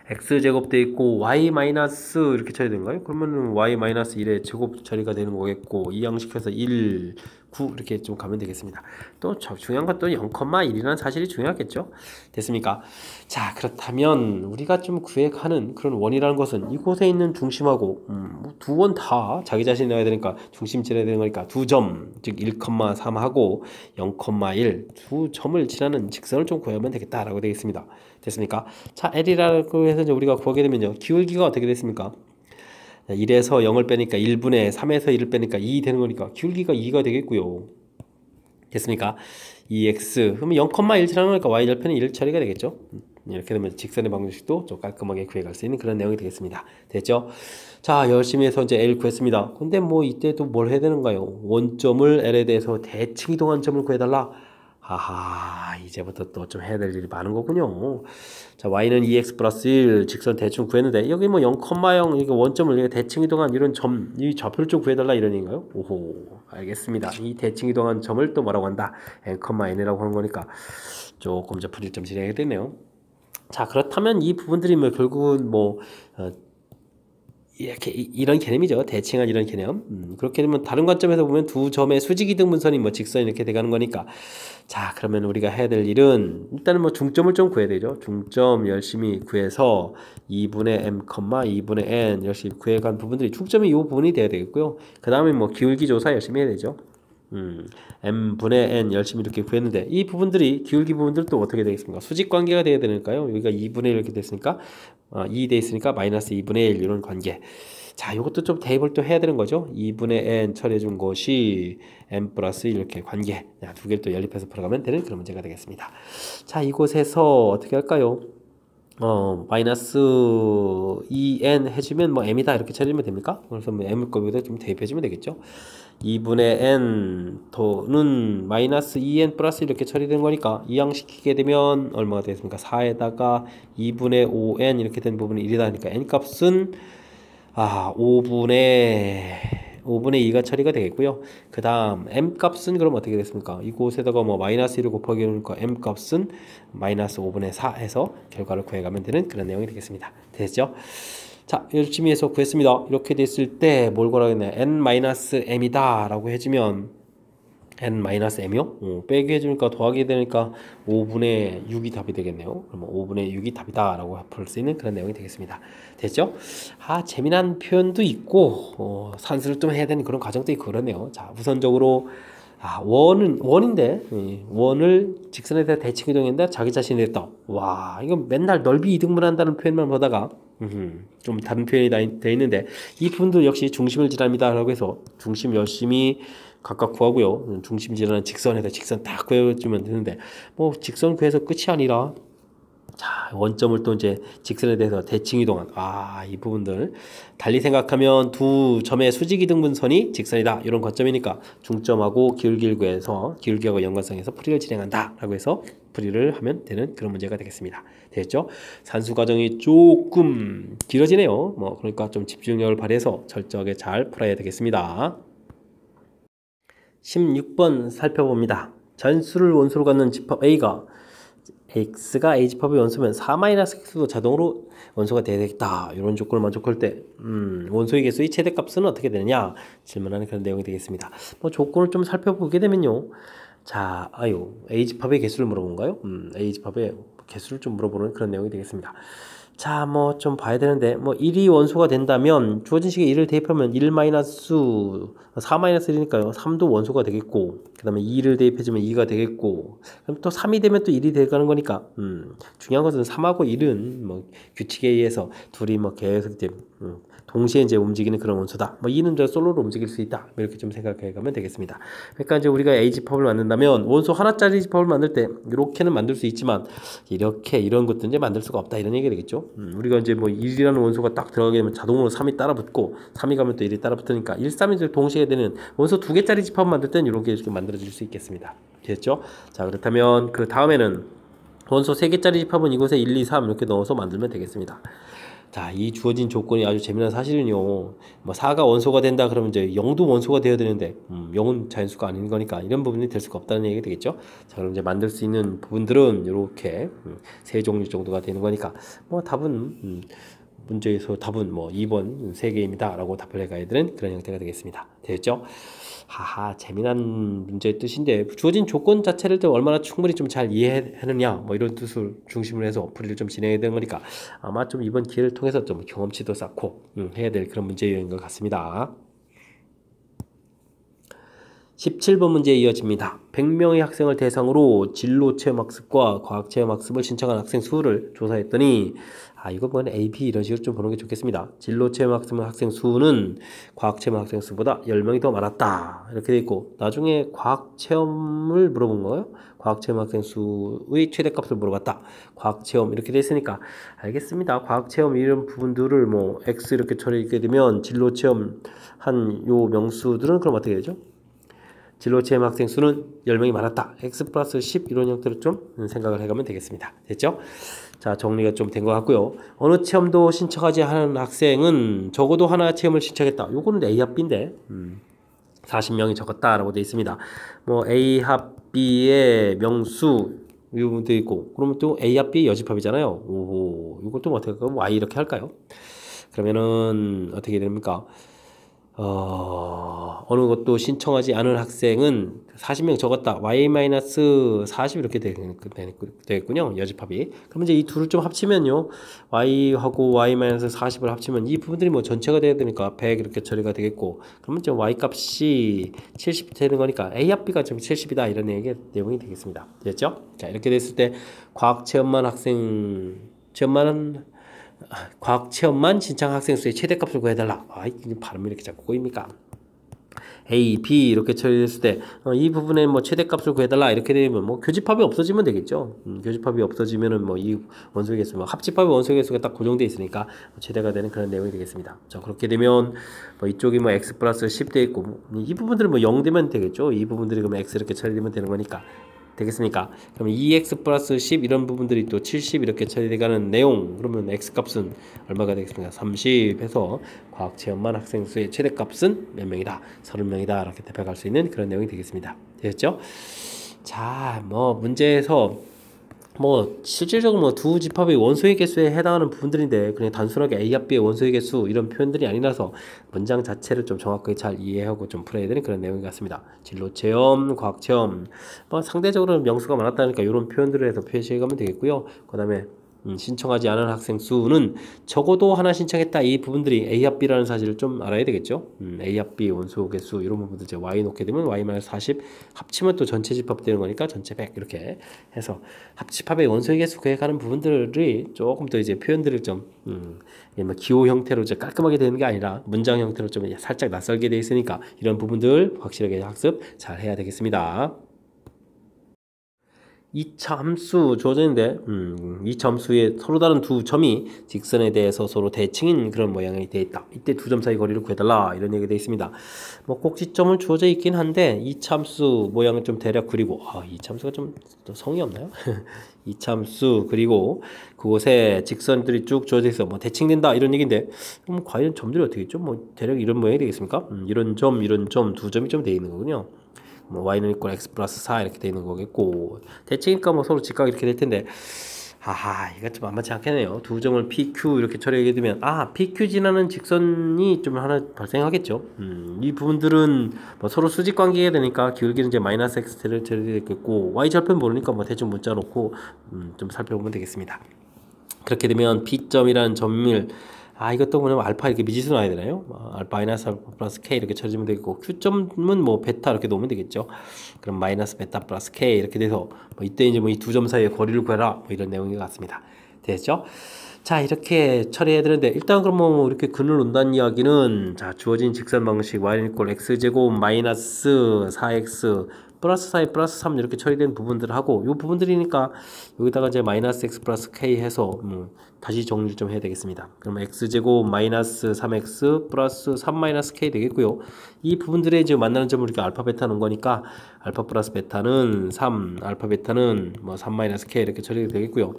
x제곱 돼 있고 y 마이너스 이렇게 처리 되는가요? 그러면은 y 마이너스 1의 제곱 처리가 되는 거겠고 이항시켜서 1, 9 이렇게 좀 가면 되겠습니다. 또 중요한 건 또 0,1이라는 사실이 중요하겠죠. 됐습니까? 자, 그렇다면 우리가 좀 구획하는 그런 원이라는 것은 이곳에 있는 중심하고 두 원 다 자기 자신이 넣어야 되니까 중심 지나야 되는 거니까 두 점, 즉 1,3하고 0,1 두 점을 지나는 직선을 좀 구하면 되겠다라고 되겠습니다. 됐습니까? 자, L이라고 해서 이제 우리가 구하게 되면요. 기울기가 어떻게 됐습니까? 1에서 0을 빼니까 1분의 3에서 1을 빼니까 2 되는 거니까 기울기가 2가 되겠고요. 됐습니까? 2x 그러면 0,1 지나는 거니까 y절편이 1 처리가 되겠죠. 이렇게 되면 직선의 방정식도 좀 깔끔하게 구해갈 수 있는 그런 내용이 되겠습니다. 됐죠? 자, 열심히 해서 이제 L 구했습니다. 근데 뭐 이때도 뭘 해야 되는가요? 원점을 L에 대해서 대칭 이동한 점을 구해달라. 아하, 이제부터 또 좀 해야 될 일이 많은 거군요. 자, y는 2x 플러스 1 직선 대충 구했는데 여기 뭐 0,0 이게 원점을 대칭 이동한 이런 점, 이 좌표를 좀 구해달라 이런 얘기인가요? 오호, 알겠습니다. 이 대칭 이동한 점을 또 뭐라고 한다? n,n이라고 하는 거니까 조금 이제 풀이를 좀 진행해야 되네요. 자, 그렇다면 이 부분들이 뭐 결국은 뭐 이렇게 이런 개념이죠. 대칭한 이런 개념. 그렇게 되면 다른 관점에서 보면 두 점의 수직이 등분선이 뭐 직선 이렇게 돼가는 거니까. 자, 그러면 우리가 해야 될 일은 일단은 뭐 중점을 좀 구해야 되죠. 중점 열심히 구해서 2분의 m, 2분의 n 열심히 구해간 부분들이 중점이 이 부분이 돼야 되겠고요. 그 다음에 뭐 기울기 조사 열심히 해야 되죠. m분의 n 열심히 이렇게 구했는데 이 부분들이 기울기 부분들도 어떻게 되겠습니까? 수직 관계가 돼야 되니까요. 여기가 2분의 1 이렇게 됐으니까 2 돼 있으니까 마이너스 2분의 1 이런 관계. 자, 이것도 좀 대입을 또 해야 되는 거죠. 2분의 n 처리해 준 것이 m 플러스 이렇게 관계. 두 개를 또 연립해서 풀어가면 되는 그런 문제가 되겠습니다. 자, 이곳에서 어떻게 할까요? 마이너스 2n 해주면 뭐 m이다 이렇게 처리하면 됩니까? 그래서 뭐 m을 거기다 좀 대입해주면 되겠죠. 2분의 n 또는 마이너스 2n 플러스 이렇게 처리된 거니까 이항시키게 되면 얼마가 되겠습니까? 4에다가 2분의 5n 이렇게 된 부분이 1이다 하니까 n 값은 5분의 2가 처리가 되겠고요. 그 다음 m 값은 그럼 어떻게 됐습니까? 이곳에다가 뭐 마이너스 1을 곱하기 하니까 m 값은 마이너스 5분의 4 해서 결과를 구해가면 되는 그런 내용이 되겠습니다. 됐죠? 자, 열심히 해서 구했습니다. 이렇게 됐을 때 뭘 구하겠네? n-m이다 라고 해주면 n-m이요? 빼기 해주니까 더하기 되니까 5분의 6이 답이 되겠네요. 그러면 5분의 6이 답이다 라고 풀 수 있는 그런 내용이 되겠습니다. 됐죠? 재미난 표현도 있고 산수를 좀 해야 되는 그런 과정도 있고 그러네요. 자, 우선적으로 원인데 원을 직선에 대해 대칭 이동했는데 자기 자신이 됐다. 와, 이건 맨날 넓이 이등분한다는 표현만 보다가 좀 다른 표현이 돼 있는데 이 부분도 역시 중심을 지납니다 라고 해서 중심 열심히 각각 구하고요. 중심 지나는 직선에다 직선 딱 구해주면 되는데 뭐 직선 구해서 끝이 아니라 자, 원점을 또 이제 직선에 대해서 대칭 이동한 이 부분들 달리 생각하면 두 점의 수직 이등분선이 직선이다 이런 관점이니까 중점하고 기울기를 구해서 기울기하고 연관성에서 풀이를 진행한다 라고 해서 풀이를 하면 되는 그런 문제가 되겠습니다. 됐죠? 산수 과정이 조금 길어지네요. 뭐 그러니까 좀 집중력을 발휘해서 철저하게 잘 풀어야 되겠습니다. 16번 살펴봅니다. 전수를 원소로 갖는 집합 A가 x가 a 집합의 원소면 4-x도 자동으로 원소가 되겠다. 이런 조건을 만족할 때 원소의 개수의 최대값은 어떻게 되느냐 질문하는 그런 내용이 되겠습니다. 뭐 조건을 좀 살펴보게 되면요. 자, a 집합의 개수를 물어본가요? a 집합의 개수를 좀 물어보는 그런 내용이 되겠습니다. 자, 뭐 좀 봐야 되는데 뭐 1이 원소가 된다면 주어진 식에 1을 대입하면 4-1이니까요 3도 원소가 되겠고 그 다음에 2를 대입해주면 2가 되겠고 그럼 또 3이 되면 또 1이 되가는 거니까 중요한 것은 3하고 1은 뭐 규칙에 의해서 둘이 뭐 계속 이제 동시에 이제 움직이는 그런 원소다. 뭐 E는 저 솔로로 움직일 수 있다. 뭐 이렇게 좀 생각해 가면 되겠습니다. 그러니까 이제 우리가 A 집합을 만든다면 원소 하나짜리 집합을 만들 때 이렇게는 만들 수 있지만 이렇게 이런 것도 이제 만들 수가 없다 이런 얘기가 되겠죠. 우리가 이제 뭐 1이라는 원소가 딱 들어가게 되면 자동으로 3이 따라 붙고 3이 가면 또 1이 따라 붙으니까 1, 3이 동시에 되는 원소 2개짜리 집합 만들 땐 이렇게 만들어질 수 있겠습니다. 됐죠? 자, 그렇다면 그 다음에는 원소 3개짜리 집합은 이곳에 1, 2, 3 이렇게 넣어서 만들면 되겠습니다. 자, 이 주어진 조건이 아주 재미난 사실은요. 뭐 4가 원소가 된다 그러면 이제 0도 원소가 되어야 되는데 0은 자연수가 아닌 거니까 이런 부분이 될 수가 없다는 얘기가 되겠죠. 자, 그럼 이제 만들 수 있는 부분들은 이렇게 세 종류 정도가 되는 거니까 뭐 답은 문제에서 답은 뭐 2번 3개입니다 라고 답을 해가야 되는 그런 형태가 되겠습니다. 되겠죠? 하하, 재미난 문제의 뜻인데 주어진 조건 자체를 또 얼마나 충분히 좀 잘 이해하느냐 뭐 이런 뜻을 중심으로 해서 풀이를 좀 진행해야 되는 거니까 아마 좀 이번 기회를 통해서 좀 경험치도 쌓고 해야 될 그런 문제인 것 같습니다. 17번 문제에 이어집니다. 100명의 학생을 대상으로 진로 체험학습과 과학 체험학습을 신청한 학생 수를 조사했더니 이거 뭐 A, B 이런 식으로 좀 보는 게 좋겠습니다. 진로 체험학습 학생 수는 과학 체험 학생 수보다 10명이 더 많았다. 이렇게 돼 있고 나중에 과학 체험을 물어본 거예요. 과학 체험 학생 수의 최대값을 물어봤다. 과학 체험 이렇게 돼 있으니까 알겠습니다. 과학 체험 이런 부분들을 뭐 X 이렇게 처리하게 되면 진로 체험 한 요 명수들은 그럼 어떻게 되죠? 진로 체험 학생 수는 10명이 많았다. X 플러스 10 이런 형태로 좀 생각을 해가면 되겠습니다. 됐죠? 자, 정리가 좀 된 것 같고요. 어느 체험도 신청하지 않은 학생은 적어도 하나 체험을 신청했다. 요거는 A 합 B인데 40명이 적었다라고 되어 있습니다. 뭐 A 합 B의 명수 이 부분도 있고 그러면 또 A 합 B 여집합이잖아요. 오, 이것도 어떻게 할까요? Y 이렇게 할까요? 그러면은 어떻게 됩니까? 어느 것도 신청하지 않은 학생은 40명 적었다. Y-40 이렇게 되겠군요. 여집합이. 그럼 이제 이 둘을 좀 합치면요. Y하고 Y-40을 합치면 이 부분들이 뭐 전체가 돼야 되니까 100 이렇게 처리가 되겠고 그러면 좀 Y 값이 70 되는 거니까 A 합 B가 좀 70이다. 이런 내용이 되겠습니다. 됐죠? 자, 이렇게 됐을 때 과학 체험만 과학 체험만 신청 학생 수의 최대값을 구해달라. 발음이 이렇게 자꾸 꼬입니까? A, B 이렇게 처리됐을 때 이 부분에 뭐 최대값을 구해달라 이렇게 되면 뭐 교집합이 없어지면 되겠죠. 교집합이 없어지면은 뭐 이 원소의 개수, 합집합의 원소의 개수가 딱 고정돼 있으니까 최대가 되는 그런 내용이 되겠습니다. 자, 그렇게 되면 뭐 이쪽이 뭐 x 플러스 10 돼 있고 이 부분들은 뭐 0 되면 되겠죠. 이 부분들이 그러면 x 이렇게 처리되면 되는 거니까. 되겠습니까? 그럼 2x 플러스 10 이런 부분들이 또 70 이렇게 처리되가는 내용 그러면 x값은 얼마가 되겠습니까? 30 해서 과학체험만 학생 수의 최대값은 몇 명이다? 30명이다 이렇게 대표할 수 있는 그런 내용이 되겠습니다. 되겠죠? 자, 뭐 문제에서 뭐 실질적으로 뭐 두 집합의 원소의 개수에 해당하는 부분들인데 그냥 단순하게 A 합 B의 원소의 개수 이런 표현들이 아니라서 문장 자체를 좀 정확하게 잘 이해하고 좀 풀어야 되는 그런 내용 같습니다. 진로 체험, 과학 체험 뭐 상대적으로 명수가 많았다니까 이런 표현들을 해서 표시해 가면 되겠고요. 그다음에 신청하지 않은 학생 수는 적어도 하나 신청했다. 이 부분들이 A 합 B라는 사실을 좀 알아야 되겠죠. A 합 B 원소 개수 이런 부분들 이제 Y 놓게 되면 Y-40 합치면 또 전체 집합 되는 거니까 전체 100 이렇게 해서 합집합의 원소 개수 구해가는 부분들이 조금 더 이제 표현들을 좀 뭐 기호 형태로 이제 깔끔하게 되는 게 아니라 문장 형태로 좀 살짝 낯설게 돼 있으니까 이런 부분들 확실하게 학습 잘 해야 되겠습니다. 2차 함수 주어져 있는데 2차 함수에 서로 다른 두 점이 직선에 대해서 서로 대칭인 그런 모양이 되어 있다. 이때 두 점 사이 거리를 구해달라 이런 얘기가 되어 있습니다. 뭐 꼭지점을 주어져 있긴 한데 2차 함수 모양을 좀 대략 그리고 2차 함수가 좀 성의 없나요? 2차 함수 그리고 그곳에 직선들이 쭉 주어져 있어 뭐 대칭된다 이런 얘기인데 그럼 과연 점들이 어떻게 있죠? 뭐 대략 이런 모양이 되겠습니까? 이런 점 두 점이 좀 되어 있는 거군요. 뭐 y는 이꼴 x 플러스 4 이렇게 되는 거겠고 대칭이니까 뭐 서로 직각 이렇게 될 텐데 이거 좀 만만치 않겠네요. 두 점을 PQ 이렇게 처리하게 되면 PQ 지나는 직선이 좀 하나 발생하겠죠. 이 부분들은 뭐 서로 수직 관계가 되니까 기울기는 이제 마이너스 x를 처리되겠고 y 절편 모르니까 뭐 대충 문자 놓고 좀 살펴보면 되겠습니다. 그렇게 되면 P점이라는 점을 이것도 보면 알파 이렇게 미지수 놔야 되나요? 알파 마이너스 알파 플러스 K 이렇게 쳐주면 되겠고 Q점은 뭐 베타 이렇게 놓으면 되겠죠. 그럼 마이너스 베타 플러스 K 이렇게 돼서 뭐 이때 이제 뭐 이 두 점 사이의 거리를 구해라 뭐 이런 내용인 것 같습니다. 됐죠? 자, 이렇게 처리해야 되는데, 일단 그러면 뭐 이렇게 근을 놓는다는 이야기는, 자, 주어진 직선 방식, y는 이꼴 x제곱 마이너스 4x 플러스 4에 플러스 3 이렇게 처리된 부분들을 하고, 요 부분들이니까 여기다가 이제 마이너스 x 플러스 k 해서, 다시 정리를 좀 해야 되겠습니다. 그러면 x제곱 마이너스 3x 플러스 3 마이너스 k 되겠고요. 이 부분들에 이제 만나는 점을 이렇게 알파 베타 놓은 거니까, 알파 플러스 베타는 3, 알파 베타는 뭐 3 마이너스 k 이렇게 처리가 되겠고요.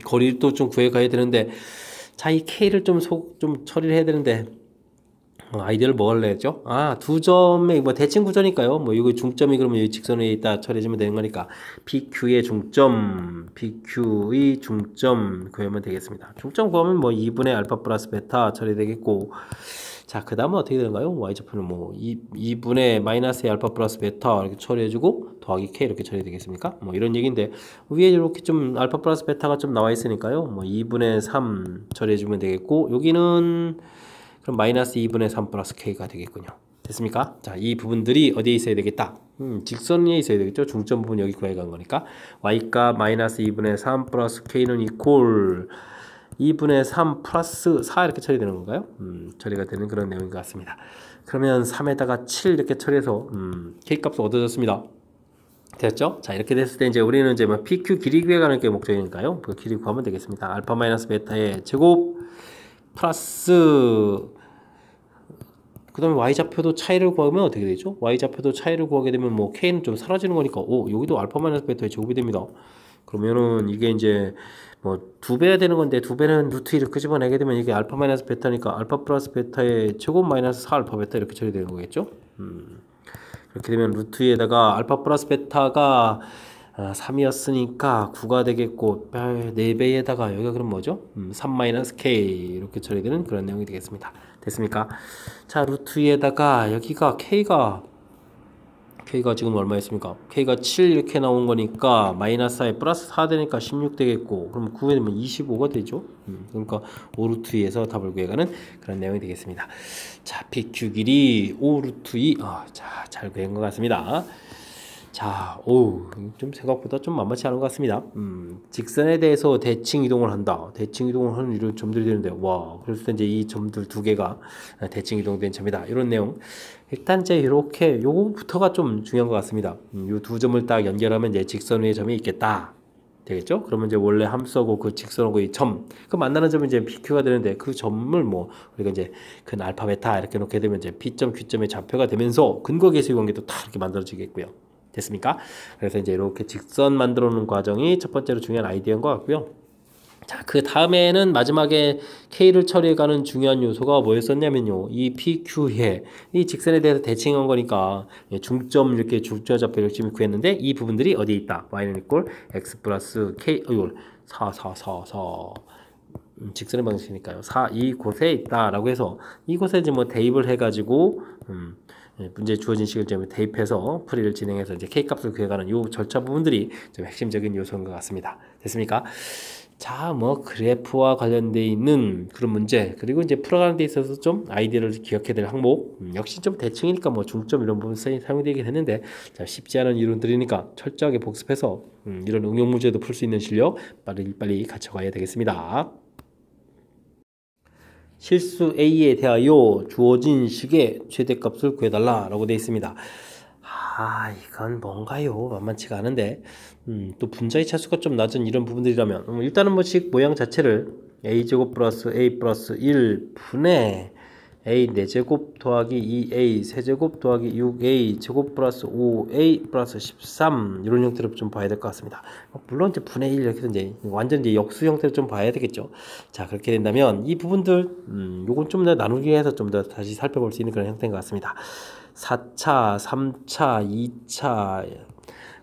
거리도 좀 구해 가야 되는데, 자, 이 K를 좀 처리를 해야 되는데, 아이디어를 뭐 할래죠? 아, 두 점의 뭐 대칭 구조니까요. 뭐 이거 중점이 그러면 이 직선에 있다 처리해주면 되는 거니까 PQ의 중점, PQ의 중점 구하면 되겠습니다. 중점 구하면 뭐 2분의 알파 플러스 베타 처리되겠고, 자, 그 다음은 어떻게 되는가요? y좌표는 뭐 2분의 마이너스 알파 플러스 베타 이렇게 처리해주고 더하기 k 이렇게 처리되겠습니까? 뭐 이런 얘기인데, 위에 이렇게 좀 알파 플러스 베타가 좀 나와 있으니까요. 뭐 2분의 3 처리해주면 되겠고, 여기는 그럼 마이너스 2분의 3 플러스 k가 되겠군요. 됐습니까? 자, 이 부분들이 어디에 있어야 되겠다? 직선에 있어야 되겠죠? 중점 부분 여기 구해간 거니까 y값 마이너스 2분의 3 플러스 k는 이퀄 2분의 3 플러스 4 이렇게 처리되는 건가요? 처리가 되는 그런 내용인 것 같습니다. 그러면 3에다가 7 이렇게 처리해서 k값이 얻어졌습니다. 됐죠? 자, 이렇게 됐을 때 이제 우리는 이제 뭐 PQ 길이 구해가는 게 목적이니까요. 그 길이 구하면 되겠습니다. 알파 마이너스 베타의 제곱 플러스 그 다음에 y좌표도 차이를 구하면 어떻게 되죠? y좌표도 차이를 구하게 되면 뭐 k는 좀 사라지는 거니까 여기도 알파 마이너스 베타의 제곱이 됩니다. 그러면은 이게 이제 뭐 2배가 되는 건데 2배는 루트 1을 끄집어내게 되면 이게 알파 마이너스 베타니까 알파 플러스 베타의 제곱 마이너스 4 알파 베타 이렇게 처리되는 거겠죠? 이렇게 되면 루트 2에다가 알파 플러스 베타가 3이었으니까 9가 되겠고 4배에다가 여기가 그럼 뭐죠? 3-k 이렇게 처리되는 그런 내용이 되겠습니다. 됐습니까? 자, 루트 2에다가 여기가 k가 지금 얼마였습니까? k가 7 이렇게 나온 거니까 마이너스 4에 플러스 4 되니까 16 되겠고, 그럼 9에 되면 25가 되죠? 그러니까 5루트 2에서 답을 구해가는 그런 내용이 되겠습니다. 자, PQ 길이 5루트 2 자, 잘 구한 것 같습니다. 자, 좀 생각보다 좀 만만치 않은 것 같습니다. 직선에 대해서 대칭 이동을 한다. 대칭 이동을 하는 이런 점들이 되는데, 그래서 이제 이 점들 두 개가 대칭 이동된 점이다. 이런 내용. 일단 이제 이렇게 요거부터가 좀 중요한 것 같습니다. 요 두 점을 딱 연결하면 이제 직선 위에 점이 있겠다. 되겠죠? 그러면 이제 원래 함수하고 그 직선하고 이 점, 그 만나는 점이 이제 PQ가 되는데 그 점을 뭐 우리가 이제 근 알파 베타 이렇게 놓게 되면 이제 P점, Q점의 좌표가 되면서 근거 계수의 관계도 다 이렇게 만들어지겠고요. 됐습니까? 그래서 이제 이렇게 직선 만들어 놓는 과정이 첫 번째로 중요한 아이디어인 것 같고요. 자, 그 다음에는 마지막에 K를 처리해가는 중요한 요소가 뭐였었냐면요. 이 PQ에 이 직선에 대해서 대칭한 거니까 중점 이렇게 중점좌표 이렇게 구했는데 이 부분들이 어디에 있다? y는 이꼴 x 플러스 k 4 직선의 방식이니까요. 4 이곳에 있다라고 해서 이곳에 이제 뭐 대입을 해가지고 문제 주어진 시간점에 대입해서 풀이를 진행해서 이제 K값을 구해가는 요 절차 부분들이 좀 핵심적인 요소인 것 같습니다. 됐습니까? 자, 뭐 그래프와 관련돼 있는 그런 문제, 그리고 이제 풀어가는 데 있어서 좀 아이디어를 기억해야 될 항목, 역시 좀 대칭이니까 뭐 중점 이런 부분 사용되긴 했는데, 자, 쉽지 않은 이론들이니까 철저하게 복습해서 이런 응용 문제도 풀 수 있는 실력 빨리 갖춰가야 되겠습니다. 실수 A에 대하여 주어진 식의 최대값을 구해달라 라고 되어 있습니다. 이건 뭔가요? 만만치가 않은데 또 분자의 차수가 좀 낮은 이런 부분들이라면 일단은 뭐식 모양 자체를 a제곱 플러스 a 플러스 1분의 a 4제곱 더하기 2a 세제곱 더하기 6a 제곱 플러스 5a 플러스 13 이런 형태로 좀 봐야 될 것 같습니다. 물론 이제 분의 1 이렇게 이제 완전 이제 역수 형태로 좀 봐야 되겠죠. 자, 그렇게 된다면 이 부분들 요건 좀 더 나누기 해서 좀 더 다시 살펴볼 수 있는 그런 형태인 것 같습니다. 4차, 3차, 2차,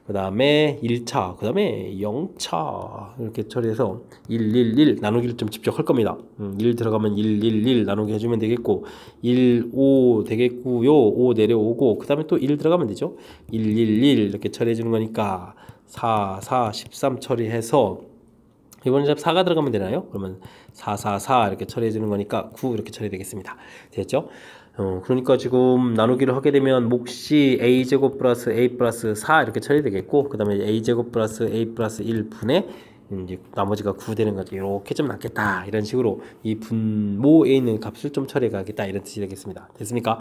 그 다음에 1차, 그 다음에 0차 이렇게 처리해서 1, 1, 1 나누기를 좀 직접 할 겁니다. 1 들어가면 1, 1, 1 나누기 해주면 되겠고 1, 5 되겠고요. 5 내려오고 그 다음에 또 1 들어가면 되죠. 1, 1, 1 이렇게 처리해 주는 거니까 4, 4, 13 처리해서 이번에 4가 들어가면 되나요? 그러면 4, 4, 4 이렇게 처리해 주는 거니까 9 이렇게 처리되겠습니다. 됐죠? 그러니까 지금 나누기를 하게 되면 몫이 a제곱 플러스 a 플러스 4 이렇게 처리되겠고 그 다음에 a제곱 플러스 a 플러스 1분의 이제 나머지가 9 되는 거죠. 이렇게 좀 낫겠다. 이런 식으로 이 분모에 있는 값을 좀 처리해 가겠다. 이런 뜻이 되겠습니다. 됐습니까?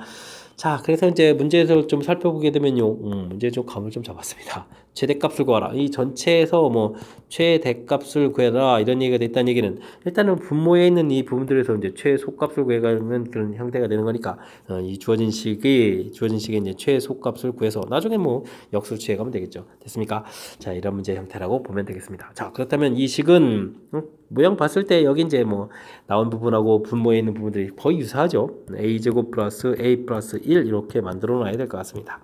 자, 그래서 이제 문제에서 좀 살펴보게 되면요. 문제 좀 감을 좀 잡았습니다. 최대값을 구하라. 이 전체에서 뭐 최대값을 구해라 이런 얘기가 됐다는 얘기는 일단은 분모에 있는 이 부분들에서 이제 최소값을 구해가는 그런 형태가 되는 거니까 이 주어진 식의 이제 최소값을 구해서 나중에 뭐 역수로 취해가면 되겠죠. 됐습니까? 자, 이런 문제 형태라고 보면 되겠습니다. 자, 그렇다면 이 식은 모양 봤을 때 여기 이제 뭐 나온 부분하고 분모에 있는 부분들이 거의 유사하죠. a제곱 플러스 a 플러스 1 이렇게 만들어 놔야 될 것 같습니다.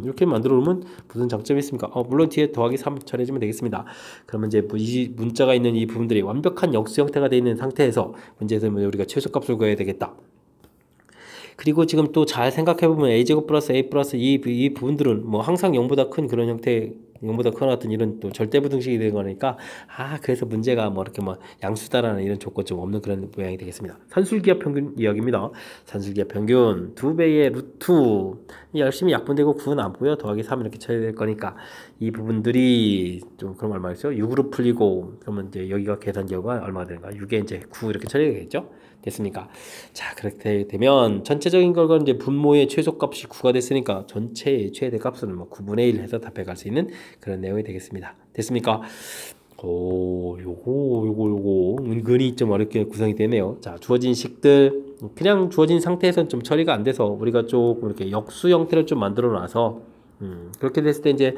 이렇게 만들어 놓으면 무슨 장점이 있습니까? 물론 뒤에 더하기 3 처리해주면 되겠습니다. 그러면 이제 이 문자가 있는 이 부분들이 완벽한 역수 형태가 되어 있는 상태에서 문제에서 우리가 최소값을 구해야 되겠다. 그리고 지금 또 잘 생각해보면 a제곱 플러스 a 플러스 이 부분들은 뭐 항상 0보다 큰 그런 형태 0보다 큰 어떤 이런 또 절대부등식이 되는 거니까 그래서 문제가 뭐 이렇게 뭐 양수다라는 이런 조건 좀 없는 그런 모양이 되겠습니다. 산술기하 평균 이야기입니다. 산술기하 평균 2배의 루트 열심히 약분되고 9는 안 보여 더하기 3 이렇게 쳐야 될 거니까 이 부분들이 좀 그럼 얼마겠죠? 6으로 풀리고 그러면 이제 여기가 계산 결과가 얼마가 되는가? 6에 이제 9 이렇게 처리가 되겠죠? 됐습니까? 자, 그렇게 되면 전체적인 결과는 이제 분모의 최소값이 9가 됐으니까 전체의 최대값은 뭐 9분의 1 해서 답해갈 수 있는 그런 내용이 되겠습니다. 됐습니까? 요거 은근히 좀 어렵게 구성이 되네요. 자, 주어진 식들 그냥 주어진 상태에서는 좀 처리가 안 돼서 우리가 조금 이렇게 역수 형태를 좀 만들어 놔서 그렇게 됐을 때 이제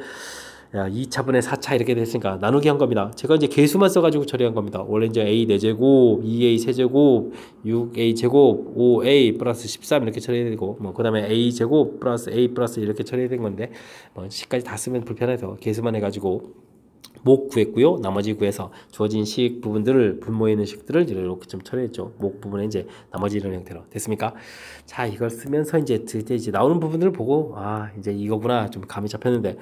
2차분의 4차 이렇게 됐으니까 나누기 한 겁니다. 제가 이제 개수만 써가지고 처리한 겁니다. 원래 이제 a 4제곱, 2a 세제곱, 6a 제곱, 5a 플러스 13 이렇게 처리해야 되고 뭐 그 다음에 a 제곱 플러스 a 플러스 이렇게 처리해야 된 건데 뭐 식까지 다 쓰면 불편해서 개수만 해가지고 목 구했고요. 나머지 구해서 주어진 식 부분들을 분모에 있는 식들을 이렇게 좀 처리했죠. 목 부분에 이제 나머지 이런 형태로 됐습니까? 자, 이걸 쓰면서 이제 나오는 부분들을 보고 이제 이거구나 좀 감이 잡혔는데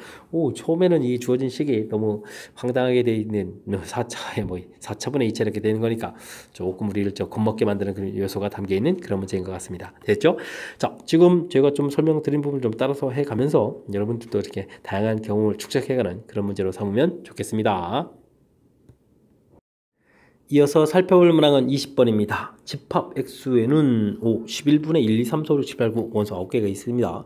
처음에는 이 주어진 식이 너무 황당하게 돼 있는 4차에 뭐 4차분의 2차 이렇게 되는 거니까 조금 우리를 좀 겁먹게 만드는 그런 요소가 담겨 있는 그런 문제인 것 같습니다. 됐죠? 자, 지금 제가 좀 설명드린 부분 좀 따라서 해가면서 여러분들도 이렇게 다양한 경험을 축적해가는 그런 문제로 삼으면 좋겠습니다. 이어서 살펴볼 문항은 20번입니다. 집합 액수에는 11분의 1, 2, 3, 4, 5, 6, 7, 8, 9 원소 9개가 있습니다.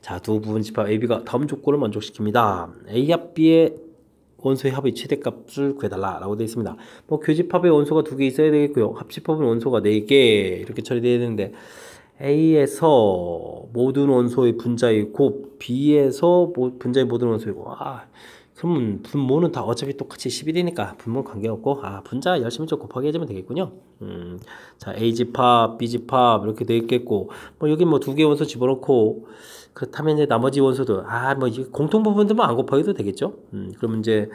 자, 두 부분 집합 AB가 다음 조건을 만족시킵니다. A 합 B의 원소의 합의 최대값을 구해달라 라고 되어 있습니다. 뭐 교집합의 원소가 2개 있어야 되겠고요. 합집합은 원소가 4개 이렇게 처리되어야 되는데 A에서 모든 원소의 분자의 곱 B에서 분자의 모든 원소의 곱 그러면 분모는 다 어차피 똑같이 11이니까 분모는 관계없고 분자 열심히 좀 곱하기 해주면 되겠군요. 자, A집합, B집합 이렇게 되어 있겠고 뭐 여기 뭐 2개 원소 집어넣고 그렇다면 이제 나머지 원소도 뭐 공통 부분들만 안 곱하기도 되겠죠. 그러면 이제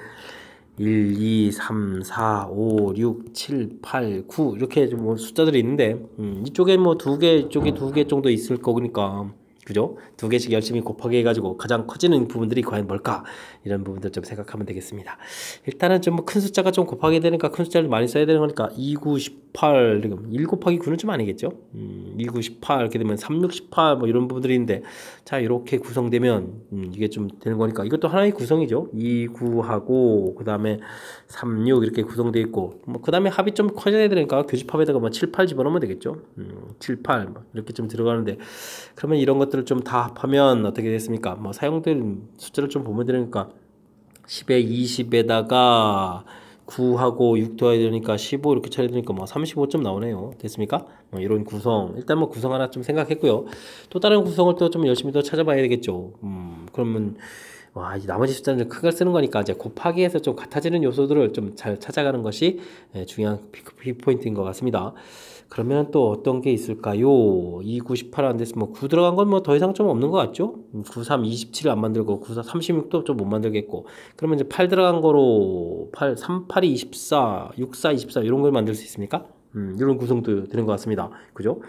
1, 2, 3, 4, 5, 6, 7, 8, 9 이렇게 뭐 숫자들이 있는데 이쪽에 뭐 2개, 이쪽에 2개 정도 있을 거니까 그죠? 2개씩 열심히 곱하기 해가지고 가장 커지는 부분들이 과연 뭘까? 이런 부분들 좀 생각하면 되겠습니다. 일단은 좀 큰 숫자가 좀 곱하게 되니까 큰 숫자를 많이 써야 되는 거니까 2, 9, 18 1 곱하기 9는 좀 아니겠죠? 2, 9, 18 이렇게 되면 3, 6, 18 뭐 이런 부분들이 있는데 자, 이렇게 구성되면 이게 좀 되는 거니까 이것도 하나의 구성이죠. 2, 9하고 그 다음에 3, 6 이렇게 구성되어 있고 뭐 그 다음에 합이 좀 커져야 되니까 교집합에다가 뭐 7, 8 집어넣으면 되겠죠. 7, 8 뭐 이렇게 좀 들어가는데 그러면 이런 것들을 좀 다 합하면 어떻게 됐습니까? 뭐 사용된 숫자를 좀 보면 되니까 10에 20에다가 9하고 6 더해야 되니까 15 이렇게 처리해야 되니까 뭐 35점 나오네요. 됐습니까? 뭐 이런 구성 일단 뭐 구성 하나 좀 생각했고요. 또 다른 구성을 또 좀 열심히 더 찾아봐야 되겠죠. 그러면 이제 나머지 숫자는 좀 큰 걸 쓰는 거니까 이제 곱하기해서 좀 같아지는 요소들을 좀 잘 찾아가는 것이 중요한 피포인트인 것 같습니다. 그러면 또 어떤 게 있을까요? 2, 9, 18 안 됐으면 9 들어간 건 뭐 더 이상 좀 없는 것 같죠? 9, 3, 27 안 만들고 9, 4, 36도 좀 못 만들겠고 그러면 이제 8 들어간 거로 8, 3, 8이 24, 6, 4, 24 이런 걸 만들 수 있습니까? 이런 구성도 되는 것 같습니다. 그죠?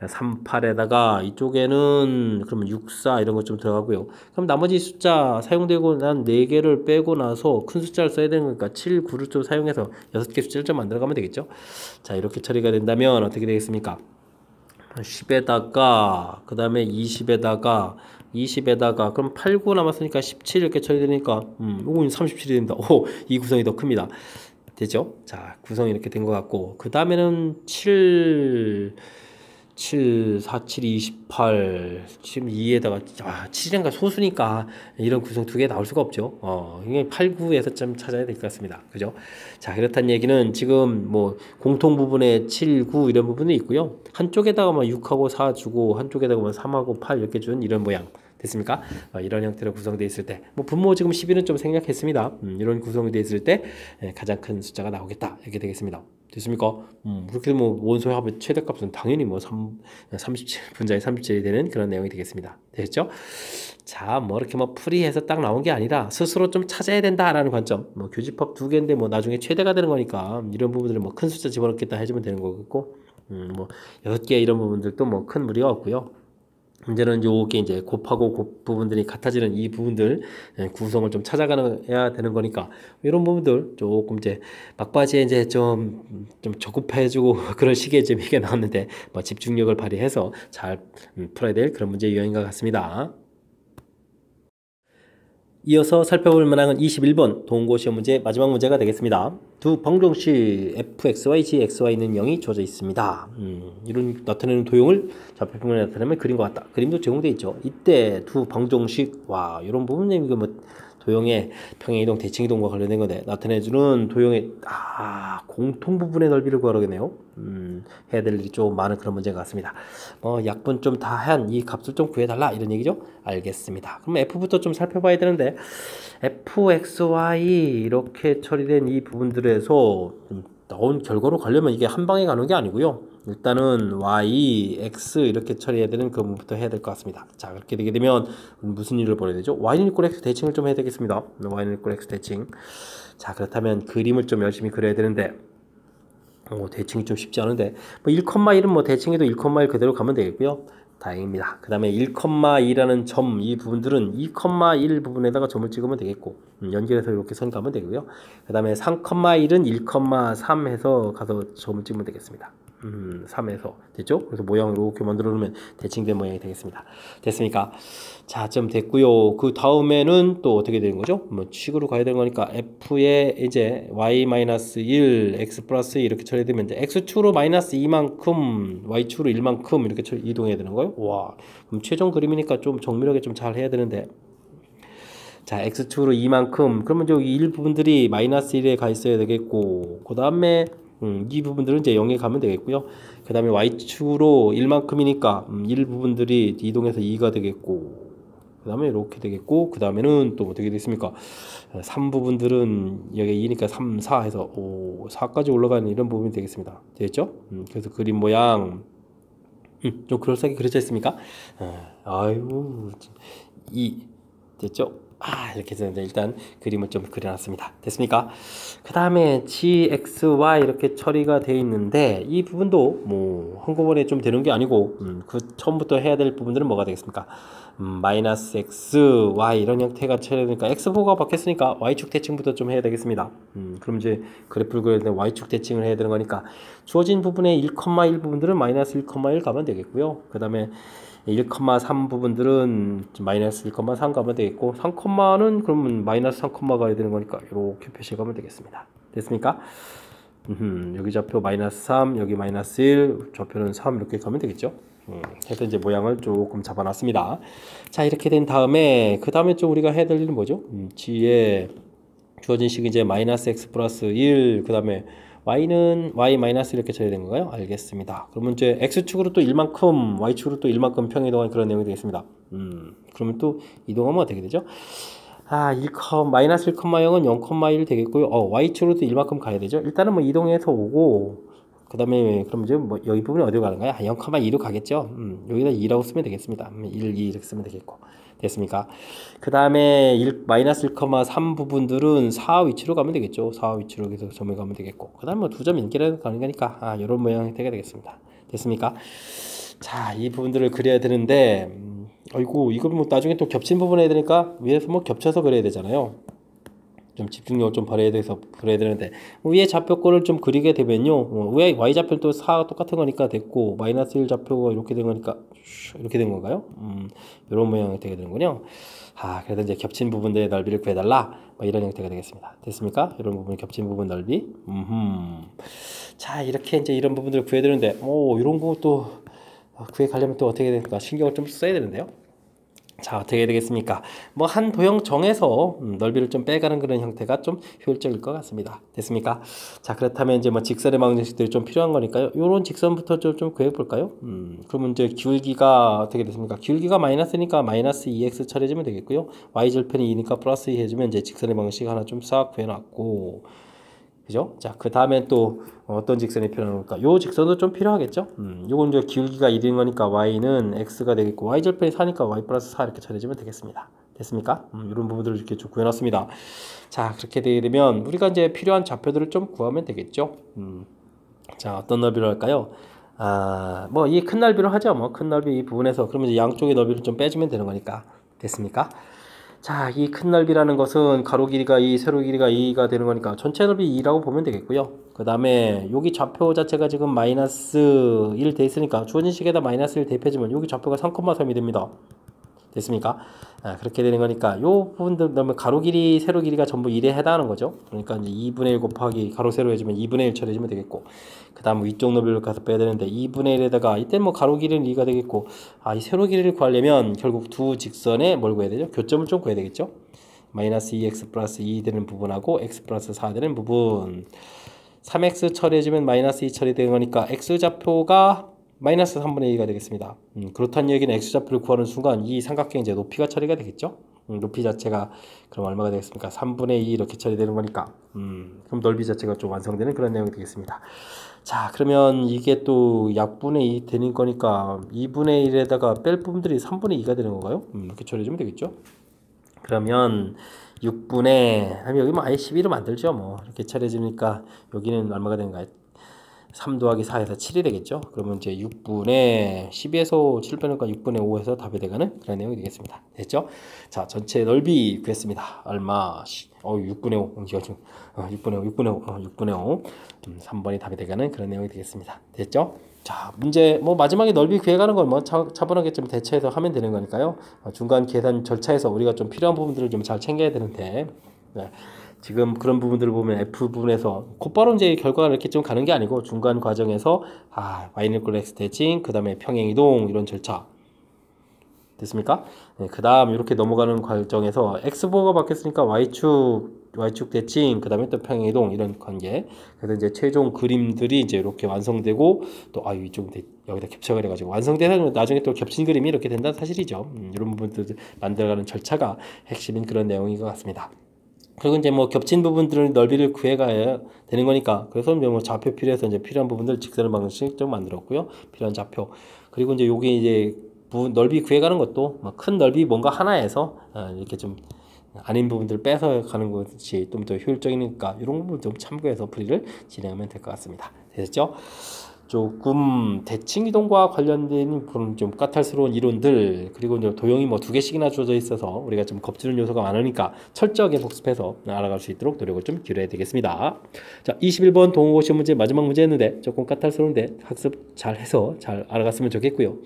3, 8에다가 이쪽에는 그러면 6, 4 이런 거 좀 들어가고요. 그럼 나머지 숫자 사용되고 난 4개를 빼고 나서 큰 숫자를 써야 되는 거니까 7, 9를 좀 사용해서 6개 숫자를 좀 만들어 가면 되겠죠? 자, 이렇게 처리가 된다면 어떻게 되겠습니까? 10에다가 그 다음에 20에다가 그럼 8, 9 남았으니까 17 이렇게 처리되니까 37이 됩니다. 이 구성이 더 큽니다. 되죠? 자, 구성이 이렇게 된 것 같고, 그 다음에는 7, 4, 7, 28, 지금 2에다가, 7이란가 소수니까 이런 구성 두 개 나올 수가 없죠. 이게 8, 9에서 좀 찾아야 될 것 같습니다. 그죠? 자, 그렇다는 얘기는 지금 뭐 공통 부분에 7, 9 이런 부분이 있고요. 한쪽에다가 뭐 6하고 4 주고, 한쪽에다가 뭐 3하고 8 이렇게 준 이런 모양. 됐습니까? 이런 형태로 구성되어 있을 때, 뭐 분모 지금 12는 좀 생략했습니다. 이런 구성이 되어 있을 때 가장 큰 숫자가 나오겠다 이렇게 되겠습니다. 됐습니까? 그렇게 뭐 원소의 합의 최대값은 당연히 뭐 37 분자의 37이 되는 그런 내용이 되겠습니다. 됐죠? 자, 뭐 이렇게 뭐 풀이해서 딱 나온 게 아니라 스스로 좀 찾아야 된다라는 관점. 뭐 교집합 두 개인데 뭐 나중에 최대가 되는 거니까 이런 부분들을 뭐 큰 숫자 집어넣겠다 해주면 되는 거겠고, 뭐 6개 이런 부분들도 뭐 큰 무리가 없고요. 문제는 요게 이제 곱하고 곱 부분들이 같아지는 이 부분들 구성을 좀 찾아가야 되는 거니까 이런 부분들 조금 이제 막바지에 이제 좀 저급해지고 그런 시기에 좀 이게 나왔는데 뭐 집중력을 발휘해서 잘 풀어야 될 그런 문제 유형인 것 같습니다. 이어서 살펴볼 문항은 21번 동고시험 문제 마지막 문제가 되겠습니다. 두 방정식 fxy, gxy는 0이 주어져 있습니다. 이런 나타내는 도형을 좌표표면에 나타내면 그림과 같다. 그림도 제공되어 있죠. 이때 두 방정식, 와, 이런 부분이 이거 뭐 도형의 평행이동, 대칭이동과 관련된 건데 나타내주는 도형의 공통 부분의 넓이를 구하라겠네요. 해야 될 일이 좀 많은 그런 문제 같습니다. 약분 좀 다 한 이 값을 좀 구해달라 이런 얘기죠. 알겠습니다. 그럼 f부터 좀 살펴봐야 되는데 fxy 이렇게 처리된 이 부분들에서 나온 결과로 가려면 이게 한 방에 가는 게 아니고요. 일단은 y, x 이렇게 처리해야 되는 그 부분부터 해야 될 것 같습니다. 자, 그렇게 되게 되면 무슨 일을 벌여야 되죠? y는 이꼴 x 대칭을 좀 해야 되겠습니다. y는 이꼴 x 대칭. 자, 그렇다면 그림을 좀 열심히 그려야 되는데 대칭이 좀 쉽지 않은데 뭐 1,1은 뭐 대칭해도 1,1 그대로 가면 되겠고요. 다행입니다. 그 다음에 1,2라는 점, 이 부분들은 2,1 부분에다가 점을 찍으면 되겠고 연결해서 이렇게 선 가면 되고요. 그 다음에 3,1은 1,3 해서 가서 점을 찍으면 되겠습니다. 3에서 됐죠? 그래서 모양을 이렇게 만들어 놓으면 대칭된 모양이 되겠습니다. 됐습니까? 자, 점 됐고요. 그 다음에는 또 어떻게 되는 거죠? 뭐 식으로 가야 되는 거니까 f에 이제 y-1, x 플러스 이렇게 처리되면 이제 x축으로 마이너스 2만큼, y축으로 1만큼 이렇게 이동해야 되는 거예요. 와, 그럼 최종 그림이니까 좀 정밀하게 좀 잘 해야 되는데. 자, x축으로 2만큼, 그러면 여기 1 부분들이 마이너스 1에 가 있어야 되겠고, 그 다음에 이 부분들은 이제 0에 가면 되겠고요. 그 다음에 y축으로 1만큼이니까 1 부분들이 이동해서 2가 되겠고, 그 다음에 이렇게 되겠고, 그 다음에는 또 어떻게 됐습니까? 3 부분들은 여기 2니까 3, 4 해서 4까지 올라가는 이런 부분이 되겠습니다. 되겠죠? 그래서 그림 모양 좀 그럴싸하게 그려져 있습니까? 아유, 2 됐죠? 이렇게 해서 일단 그림을 좀 그려놨습니다. 됐습니까? 그 다음에 gxy 이렇게 처리가 되어 있는데 이 부분도 뭐 한꺼번에 좀 되는 게 아니고 그 처음부터 해야 될 부분들은 뭐가 되겠습니까? 마이너스 x, y 이런 형태가 처리되니까 x4가 바뀌었으니까 y축 대칭부터 좀 해야 되겠습니다. 그럼 이제 그래프를 그릴 때 y축 대칭을 해야 되는 거니까 주어진 부분의 1,1 부분들은 마이너스 1,1 가면 되겠고요. 그 다음에 1,3 부분들은 마이너스 1,3 가면 되겠고 3,는 그러면 마이너스 3, 가야 되는 거니까 이렇게 표시해 가면 되겠습니다. 됐습니까? 여기 좌표 마이너스 3, 여기 마이너스 1, 좌표는 3 이렇게 가면 되겠죠. 해서 이제 모양을 조금 잡아놨습니다. 자, 이렇게 된 다음에 그 다음에 좀 우리가 해야 될 일은 뭐죠? g에 주어진 식이 이제 마이너스 x 플러스 1, 그 다음에 y는 y 마이너스 이렇게 처리된 건가요? 알겠습니다. 그러면 이제 x축으로 또 1만큼, y축으로 또 1만큼 평이동한 그런 내용이 되겠습니다. 그러면 또 이동하면 어떻게 되죠? 마이너스 1,0은 0,1 되겠고요. y축으로 또 1만큼 가야 되죠. 일단은 뭐 이동해서 오고, 그 다음에 그럼 이제 뭐 여기 부분이 어디로 가는 거야? 0,2로 가겠죠. 여기다 2라고 쓰면 되겠습니다. 1, 2 이렇게 쓰면 되겠고. 됐습니까? 그 다음에 마이너스 1,3 부분들은 4 위치로 가면 되겠죠. 4 위치로 계속 점을 가면 되겠고. 그 다음에 뭐 두 점 연결해서 가는 거니까 이런 모양 형태가 되겠습니다. 됐습니까? 자, 이 부분들을 그려야 되는데 아이고 이걸 뭐 나중에 또 겹친 부분 해야 되니까 위에서 뭐 겹쳐서 그려야 되잖아요. 좀 집중력을 좀 발휘해야 되는데 위에 좌표꼴을 좀 그리게 되면요 위에 y좌표는 또 4가 똑같은 거니까 됐고 마이너스 1 좌표가 이렇게 된 거니까 이렇게 된 건가요? 이런 모양이 되게 되는군요. 그래서 이제 겹친 부분들의 넓이를 구해달라 뭐 이런 형태가 되겠습니다. 됐습니까? 이런 부분 겹친 부분 넓이. 자 이렇게 이제 이런 부분들을 구해야 되는데 이런 거 또 구해 가려면 또 어떻게 될까 신경을 좀 써야 되는데요. 자 어떻게 해야 되겠습니까? 뭐 한 도형 정해서 넓이를 좀 빼가는 그런 형태가 좀 효율적일 것 같습니다. 됐습니까? 자 그렇다면 이제 뭐 직선의 방정식들이 좀 필요한 거니까요. 요런 직선부터 좀 구해 볼까요? 그러면 이제 기울기가 어떻게 됐습니까? 기울기가 마이너스니까 마이너스 2x 처리해주면 되겠고요. y절편이 2니까 플러스 2 해주면 이제 직선의 방정식 하나 좀 싹 구해놨고, 그죠? 자, 그 다음에 또 어떤 직선이 필요할까? 요 직선도 좀 필요하겠죠? 요건 이제 기울기가 1인 거니까 y는 x가 되겠고, y절편이 4니까 y 플러스 4 이렇게 처리해주면 되겠습니다. 됐습니까? 이런 부분들을 이렇게 좀 구해놨습니다. 자, 그렇게 되게 되면 우리가 이제 필요한 좌표들을 좀 구하면 되겠죠? 자, 어떤 넓이로 할까요? 뭐 이 큰 넓이로 하죠. 뭐 큰 넓이 이 부분에서 그러면 이제 양쪽의 넓이를 좀 빼주면 되는 거니까. 됐습니까? 자, 이 큰 넓이라는 것은 가로 길이가 2, 세로 길이가 2가 되는 거니까 전체 넓이 2라고 보면 되겠고요. 그 다음에 여기 좌표 자체가 지금 마이너스 1 돼 있으니까 주어진 식에다 마이너스 1 대입해주면 여기 좌표가 3,3이 됩니다. 됐습니까? 그렇게 되는 거니까 요 부분들 그러면 가로 길이, 세로 길이가 전부 1에 해당하는 거죠. 그러니까 이제 2분의 1 곱하기 가로 세로 해주면 2분의 1 처리해주면 되겠고, 그 다음 위쪽 넓이를 가서 빼야 되는데 2분의 1에다가 이때 뭐 가로 길이는 2가 되겠고, 이 세로 길이를 구하려면 결국 두 직선에 뭘 구해야 되죠? 교점을 좀 구해야 되겠죠. 마이너스 2x 플러스 2 되는 부분하고 x 플러스 4 되는 부분, 3x 처리해주면 마이너스 2 처리되는 거니까 x좌표가 마이너스 3분의 2가 되겠습니다. 그렇다는 얘기는 x좌표를 구하는 순간 이 삼각형 이제 높이가 처리가 되겠죠. 높이 자체가 그럼 얼마가 되겠습니까? 3분의 2 이렇게 처리되는 거니까 그럼 넓이 자체가 좀 완성되는 그런 내용이 되겠습니다. 자 그러면 이게 또 약분의 2 되는 거니까 2분의 1에다가 뺄 부분들이 3분의 2가 되는 건가요? 이렇게 처리해주면 되겠죠. 그러면 6분의 여기 뭐 아예 12로 만들죠. 뭐 이렇게 처리해주니까 여기는 얼마가 되는가요? 3 더하기 4에서 7이 되겠죠. 그러면 이제 6분의 12에서 7 빼니까 6분의 5에서 답이 돼가는 그런 내용이 되겠습니다. 됐죠? 자, 전체 넓이 구했습니다. 얼마? 6분의 5. 6분의 5. 3번이 답이 돼가는 그런 내용이 되겠습니다. 됐죠? 자, 문제 뭐 마지막에 넓이 구해가는 걸 뭐 차분하게 좀 대처해서 하면 되는 거니까요. 중간 계산 절차에서 우리가 좀 필요한 부분들을 좀 잘 챙겨야 되는데, 네. 지금 그런 부분들을 보면 F 부분에서 곧바로 이제 결과가 이렇게 좀 가는 게 아니고 중간 과정에서 y는 x 대칭, 그 다음에 평행이동 이런 절차 됐습니까? 네, 그 다음 이렇게 넘어가는 과정에서 x번호가 바뀌었으니까 y축 대칭, 그 다음에 또 평행이동 이런 관계. 그래서 이제 최종 그림들이 이제 이렇게 완성되고 또 이쪽 여기다 겹쳐가 돼가지고 완성돼서 나중에 또 겹친 그림이 이렇게 된다는 사실이죠. 이런 부분들 만들어가는 절차가 핵심인 그런 내용인 것 같습니다. 그리고 이제 뭐 겹친 부분들을 넓이를 구해가야 되는 거니까 그래서 이제 뭐 좌표 필요해서 이제 필요한 부분들 직선의 방정식 좀 만들었고요. 필요한 좌표. 그리고 이제 요게 이제 넓이 구해가는 것도 큰 넓이 뭔가 하나에서 이렇게 좀 아닌 부분들을 빼서 가는 것이 좀 더 효율적이니까 이런 부분 좀 참고해서 풀이를 진행하면 될 것 같습니다. 됐죠? 조금 대칭 이동과 관련된 그런 좀 까탈스러운 이론들, 그리고 이제 도형이 뭐 2개씩이나 주어져 있어서 우리가 좀 겁주는 요소가 많으니까 철저하게 복습해서 알아갈 수 있도록 노력을 좀 기울여야 되겠습니다. 자, 21번 동호고 시험 문제 마지막 문제였는데 조금 까탈스러운데 학습 잘 해서 잘 알아갔으면 좋겠고요.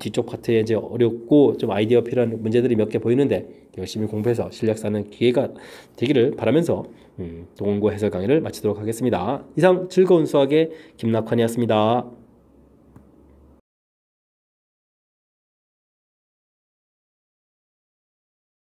뒤쪽 파트에 이제 어렵고 좀 아이디어 필요한 문제들이 몇 개 보이는데 열심히 공부해서 실력 쌓는 기회가 되기를 바라면서 동원고 해설 강의를 마치도록 하겠습니다. 이상 즐거운 수학의 김낙환이었습니다.